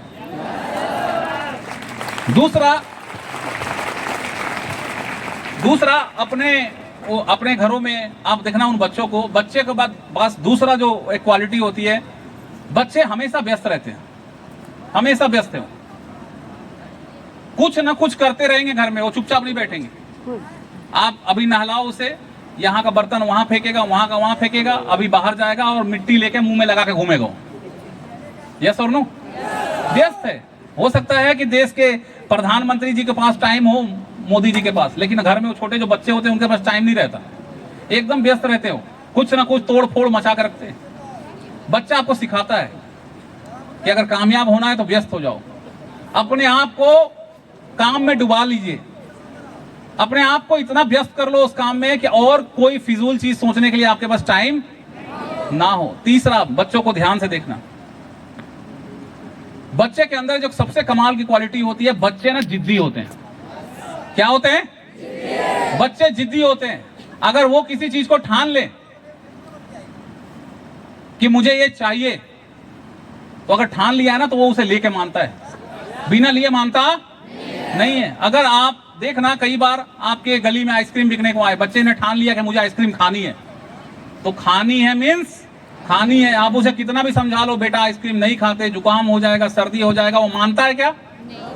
दूसरा अपने घरों में आप देखना उन बच्चों को, बच्चे के बाद बस दूसरा जो एक क्वालिटी होती है, बच्चे हमेशा व्यस्त रहते हैं, हमेशा व्यस्त हैं, कुछ ना कुछ करते रहेंगे घर में, वो चुपचाप नहीं बैठेंगे। आप अभी नहलाओ उसे, यहाँ का बर्तन वहां फेंकेगा, वहां का वहां फेंकेगा, अभी बाहर जाएगा और मिट्टी लेके मुंह में लगा के घूमेगा। यस और नो? व्यस्त है। हो सकता है कि देश के प्रधानमंत्री जी के पास टाइम हो, मोदी जी के पास, लेकिन घर में वो छोटे जो बच्चे होते हैं उनके पास टाइम नहीं रहता, एकदम व्यस्त रहते हो, कुछ ना कुछ तोड़ फोड़ मचा कर रखते हैं। बच्चा आपको सिखाता है कि अगर कामयाब होना है तो व्यस्त हो जाओ, अपने आप को काम में डुबा लीजिए, अपने आप को इतना व्यस्त कर लो उस काम में कि और कोई फिजूल चीज सोचने के लिए आपके पास टाइम ना हो। तीसरा, बच्चों को ध्यान से देखना, बच्चे के अंदर जो सबसे कमाल की क्वालिटी होती है, बच्चे ना जिद्दी होते हैं। क्या होते हैं? बच्चे जिद्दी होते हैं। अगर वो किसी चीज को ठान ले कि मुझे ये चाहिए, तो अगर ठान लिया ना तो वो उसे लेके मानता है, बिना लिए मानता नहीं है। अगर आप देखना, कई बार आपके गली में आइसक्रीम बिकने को आए, बच्चे ने ठान लिया कि मुझे आइसक्रीम खानी है, तो खानी है मीन्स खानी है। आप उसे कितना भी समझा लो, बेटा आइसक्रीम नहीं खाते, जुकाम हो जाएगा, सर्दी हो जाएगा, वो मानता है क्या?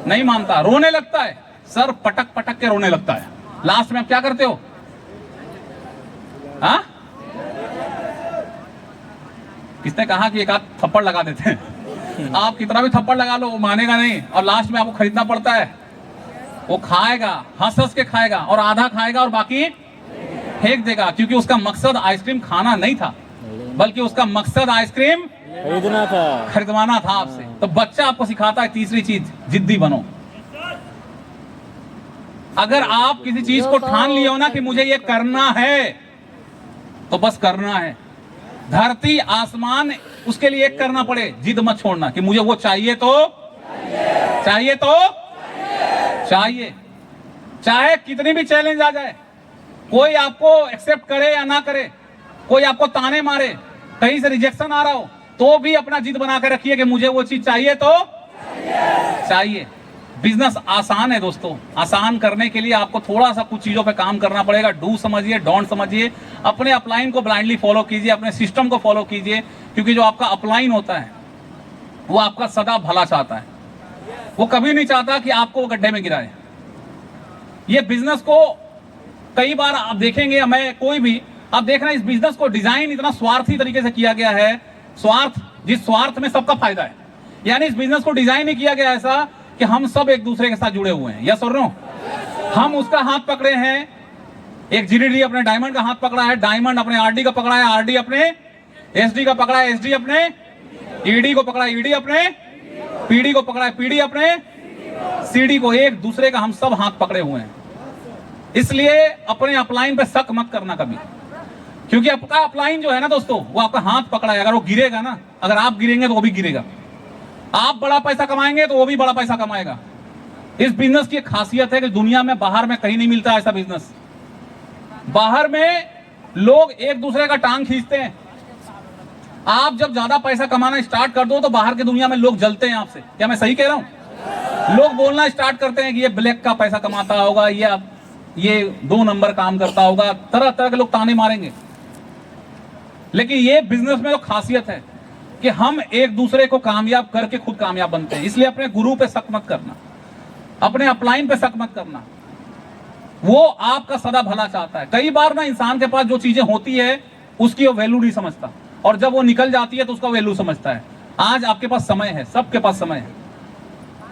नहीं मानता, रोने लगता है, सर पटक पटक के रोने लगता है। लास्ट में आप क्या करते हो? हाँ, किसने कहा कि एक आध थप्पड़ लगा देते हैं? आप कितना भी थप्पड़ लगा लो वो मानेगा नहीं, और लास्ट में आपको खरीदना पड़ता है। वो खाएगा, हंस हंस के खाएगा, और आधा खाएगा और बाकी फेंक देगा, क्योंकि उसका मकसद आइसक्रीम खाना नहीं था, बल्कि उसका मकसद आइसक्रीम खरीदवाना था आपसे। तो बच्चा आपको सिखाता है तीसरी चीज, जिद्दी बनो। अगर आप किसी चीज को ठान लिए हो ना कि मुझे ये करना है, तो बस करना है। धरती आसमान उसके लिए एक करना पड़े, जिद मत छोड़ना कि मुझे वो चाहिए तो चाहिए, चाहे कितनी भी चैलेंज आ जाए, कोई आपको एक्सेप्ट करे या ना करे, कोई आपको ताने मारे, कहीं से रिजेक्शन आ रहा हो, तो भी अपना जिद बना के रखिए कि मुझे वो चीज चाहिए तो चाहिए। बिजनेस आसान है दोस्तों, आसान करने के लिए आपको थोड़ा सा कुछ चीजों पे काम करना पड़ेगा। डू समझिए, डोंट समझिए, अपने अपलाइन को ब्लाइंडली फॉलो कीजिए, अपने सिस्टम को फॉलो कीजिए, क्योंकि जो आपका अपलाइन होता है वो आपका सदा भला चाहता है, वो कभी नहीं चाहता कि आपको वो गड्ढे में गिराए। ये बिजनेस को कई बार आप देखेंगे, मैं कोई भी आप देखना, इस बिजनेस को डिजाइन इतना स्वार्थी तरीके से किया गया है, स्वार्थ, जिस स्वार्थ में सबका फायदा है, यानी इस बिजनेस को डिजाइन नहीं किया गया ऐसा कि हम सब एक दूसरे के साथ जुड़े हुए हैं। यस और नो? हम उसका हाथ पकड़े हैं, एक जीडीडी अपने डायमंड का हाथ पकड़ा है, डायमंड अपने आरडी का पकड़ा है, आरडी अपने एसडी का पकड़ा है, एसडी अपने ईडी को पकड़ा है, ईडी अपने पीडी को पकड़ा है, पीडी अपने सीडी को, एक दूसरे का हम सब हाथ पकड़े हुए हैं। इसलिए अपने अपलाइन पे शक मत करना कभी, क्योंकि आपका अपलाइन जो है ना दोस्तों, वो आपका हाथ पकड़ा है। अगर वो गिरेगा ना, अगर आप गिरेंगे तो वो भी गिरेगा, आप बड़ा पैसा कमाएंगे तो वो भी बड़ा पैसा कमाएगा। इस बिजनेस की एक खासियत है कि दुनिया में बाहर में कहीं नहीं मिलता ऐसा बिजनेस। बाहर में लोग एक दूसरे का टांग खींचते हैं, आप जब ज्यादा पैसा कमाना स्टार्ट कर दो तो बाहर की दुनिया में लोग जलते हैं आपसे। क्या मैं सही कह रहा हूं? लोग बोलना स्टार्ट करते हैं कि ये ब्लैक का पैसा कमाता होगा, ये 2 नंबर काम करता होगा, तरह तरह के लोग ताने मारेंगे। लेकिन ये बिजनेस में जो खासियत है कि हम एक दूसरे को कामयाब करके खुद कामयाब बनते हैं। इसलिए अपने गुरु पे शक मत करना, अपने अपलाइन पे शक मत करना, वो आपका सदा भला चाहता है। कई बार ना इंसान के पास जो चीजें होती है उसकी वो वैल्यू नहीं समझता, और जब वो निकल जाती है तो उसका वैल्यू समझता है। आज आपके पास समय है, सबके पास समय है।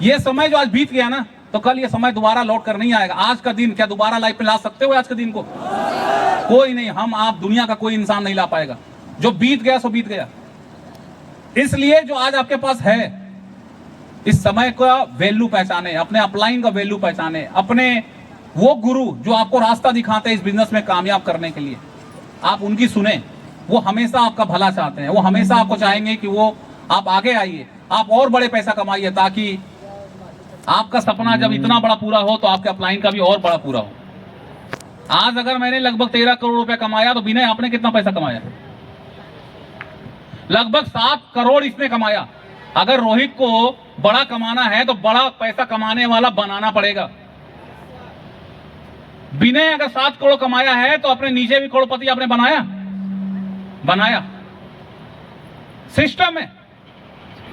ये समय जो आज बीत गया ना, तो कल ये समय दोबारा लौट कर नहीं आएगा। आज का दिन क्या दोबारा लाइफ में ला सकते हो? आज के दिन को कोई नहीं, हम आप दुनिया का कोई इंसान नहीं ला पाएगा। जो बीत गया सो बीत गया। इसलिए जो आज आपके पास है, इस समय का वैल्यू पहचाने, अपने अपलाइन का वैल्यू पहचाने, अपने वो गुरु जो आपको रास्ता दिखाते हैं इस बिजनेस में कामयाब करने के लिए, आप उनकी सुने। वो हमेशा आपका भला चाहते हैं, वो हमेशा आपको चाहेंगे कि वो आप आगे आइए, आप और बड़े पैसा कमाइए, ताकि आपका सपना जब इतना बड़ा पूरा हो तो आपके अपलाइन का भी और बड़ा पूरा हो। आज अगर मैंने लगभग 13 करोड़ रुपए कमाया तो विनय आपने कितना पैसा कमाया? लगभग 7 करोड़ इसने कमाया। अगर रोहित को बड़ा कमाना है तो बड़ा पैसा कमाने वाला बनाना पड़ेगा। विनय अगर 7 करोड़ कमाया है तो अपने नीचे भी करोड़पति आपने बनाया। सिस्टम है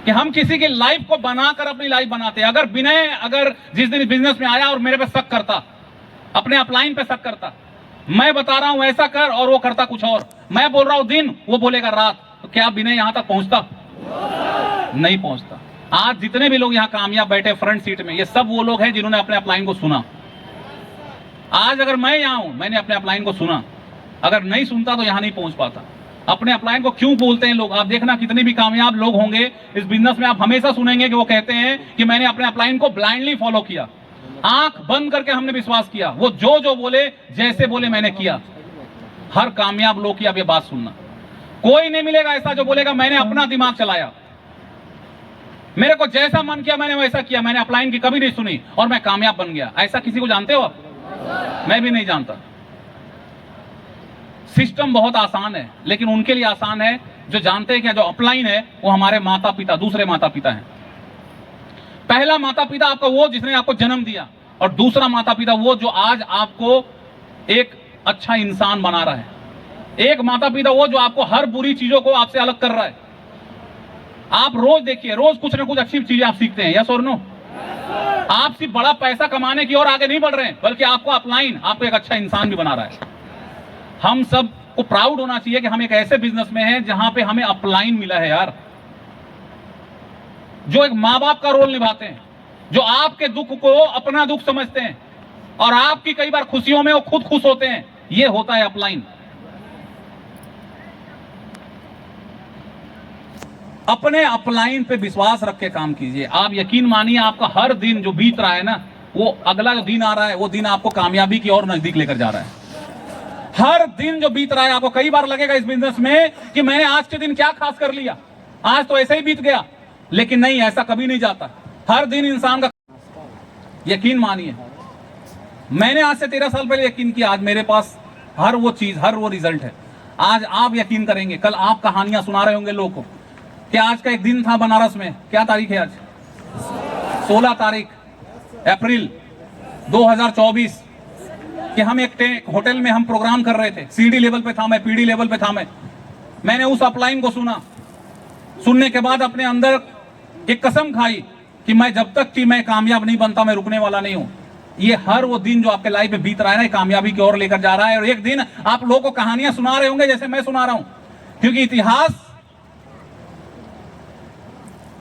कि हम किसी की लाइफ को बनाकर अपनी लाइफ बनाते हैं। अगर विनय अगर जिस दिन बिजनेस में आया और मेरे पे शक करता, अपने अपलाइन पे शक करता, मैं बता रहा हूं ऐसा कर और वो करता कुछ और, मैं बोल रहा हूं दिन, वो बोलेगा रात, तो क्या विनय यहां तक पहुंचता? नहीं पहुंचता। आज जितने भी लोग यहां कामयाब बैठे फ्रंट सीट में, ये सब वो लोग हैं जिन्होंने अपने अपलाइन को सुना। आज अगर मैं यहां हूं, मैंने अपने अपलाइन को सुना। अगर नहीं सुनता तो यहां नहीं पहुंच पाता। अपने अपलाइन को क्यों बोलते हैं लोग? आप देखना कितने भी कामयाब लोग होंगे इस बिजनेस में, आप हमेशा सुनेंगे कि वो कहते हैं कि मैंने अपने अपलाइन को ब्लाइंडली फॉलो किया, आंख बंद करके हमने विश्वास किया, वो जो बोले जैसे बोले मैंने किया। हर कामयाब लोग की आप ये बात सुनना, कोई नहीं मिलेगा ऐसा जो बोलेगा मैंने अपना दिमाग चलाया, मेरे को जैसा मन किया मैंने वैसा किया, मैंने अपलाइन की कभी नहीं सुनी और मैं कामयाब बन गया। ऐसा किसी को जानते हो आप? मैं भी नहीं जानता। सिस्टम बहुत आसान है, लेकिन उनके लिए आसान है जो जानते हैं कि जो अपलाइन है वो हमारे माता पिता, दूसरे माता पिता हैं। पहला माता पिता आपका वो जिसने आपको जन्म दिया, और दूसरा माता पिता वो जो आज आपको एक अच्छा इंसान बना रहा है। एक माता पिता वो जो आपको हर बुरी चीजों को आपसे अलग कर रहा है। आप रोज देखिए, रोज कुछ ना कुछ अच्छी चीजें आप सीखते हैं, यस और नो? आप सिर्फ बड़ा पैसा कमाने की ओर आगे नहीं बढ़ रहे हैं, बल्कि आपको अपलाइन आपको एक अच्छा इंसान भी बना रहा है। हम सब को प्राउड होना चाहिए कि हम एक ऐसे बिजनेस में हैं जहां पे हमें अपलाइन मिला है यार, जो एक मां बाप का रोल निभाते हैं, जो आपके दुख को अपना दुख समझते हैं और आपकी कई बार खुशियों में वो खुद खुश होते हैं। ये होता है अपलाइन। अपने अपलाइन पे विश्वास रख के काम कीजिए। आप यकीन मानिए, आपका हर दिन जो बीत रहा है ना, वो अगला जो दिन आ रहा है वो दिन आपको कामयाबी की ओर नजदीक लेकर जा रहा है। हर दिन जो बीत रहा है, आपको कई बार लगेगा इस बिजनेस में कि मैंने आज के दिन क्या खास कर लिया, आज तो ऐसे ही बीत गया, लेकिन नहीं, ऐसा कभी नहीं जाता। हर दिन इंसान का, यकीन मानिए, मैंने आज से 13 साल पहले यकीन किया, आज मेरे पास हर वो चीज, हर वो रिजल्ट है। आज आप यकीन करेंगे, कल आप कहानियां सुना रहे होंगे लोगों को कि आज का एक दिन था बनारस में, क्या तारीख है आज? 16 तारीख अप्रैल 2024 कि हम एक होटल में हम प्रोग्राम कर रहे थे। सीडी लेवल पे था मैं, पीडी लेवल पे था मैं। मैंने उस अपलाइन को सुना। सुनने के बाद अपने अंदर एक कसम खाई कि मैं जब तक कि मैं कामयाब नहीं बनता मैं रुकने वाला नहीं हूं। ये हर वो दिन जो आपके लाइफ में बीत रहा है ना, कामयाबी की ओर लेकर जा रहा है। और एक दिन आप लोगों को कहानियां सुना रहे होंगे जैसे मैं सुना रहा हूं, क्योंकि इतिहास,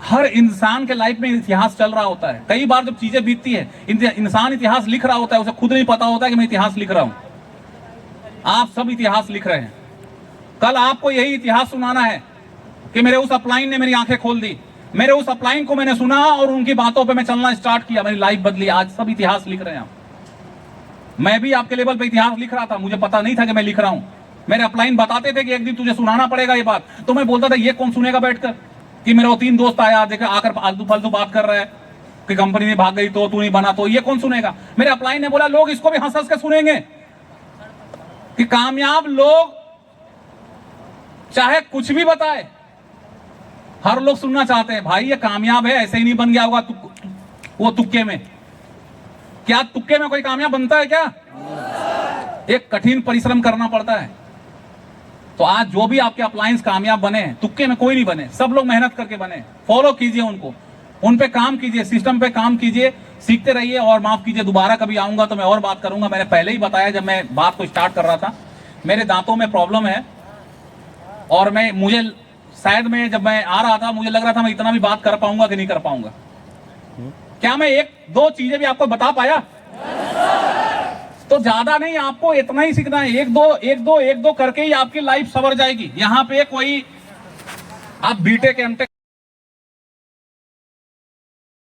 हर इंसान के लाइफ में इतिहास चल रहा होता है। कई बार जब चीजें बीतती है, इंसान इतिहास लिख रहा होता है, उसे खुद नहीं पता होता है कि मैं इतिहास लिख रहा हूं। आप सब इतिहास लिख रहे हैं। कल आपको यही इतिहास सुनाना है कि मेरे उस अपलाइन ने मेरी आंखें खोल दी, मेरे उस अपलाइन को मैंने सुना और उनकी बातों पे मैं चलना स्टार्ट किया, मेरी लाइफ बदली। आज सब इतिहास लिख रहे हैं आप। मैं भी आपके लेवल पे इतिहास लिख रहा था, मुझे पता नहीं था कि मैं लिख रहा हूं। मेरे अपलाइन बताते थे कि एक दिन तुझे सुनाना पड़ेगा ये बात, तो मैं बोलता था ये कौन सुनेगा बैठकर, कि मेरा 3 दोस्त आया, देखा आकर फालतू फालतू बात कर रहा है कि कंपनी नहीं भाग गई तो तू नहीं बना, तो ये कौन सुनेगा। मेरे अपलाइन ने बोला लोग इसको भी हंस हंस के सुनेंगे कि कामयाब लोग चाहे कुछ भी बताए, हर लोग सुनना चाहते हैं, भाई ये कामयाब है, ऐसे ही नहीं बन गया होगा वो तुक्के में। क्या तुक्के में कोई कामयाब बनता है क्या? एक कठिन परिश्रम करना पड़ता है। तो आज जो भी आपके अपलाइंस कामयाब बने हैं, तुक्के में कोई नहीं बने, सब लोग मेहनत करके बने। फॉलो कीजिए उनको, उन पे काम कीजिए, सिस्टम पे काम कीजिए, सीखते रहिए। और माफ कीजिए, दोबारा कभी आऊंगा तो मैं और बात करूंगा। मैंने पहले ही बताया जब मैं बात को स्टार्ट कर रहा था, मेरे दांतों में प्रॉब्लम है और मुझे शायद जब मैं आ रहा था मुझे लग रहा था मैं इतना भी बात कर पाऊंगा कि नहीं कर पाऊंगा। क्या मैं एक दो चीजें भी आपको बता पाया? तो ज्यादा नहीं, आपको इतना ही सीखना है, एक दो करके ही आपकी लाइफ संवर जाएगी। यहाँ पे कोई आप बीटेक एमटेक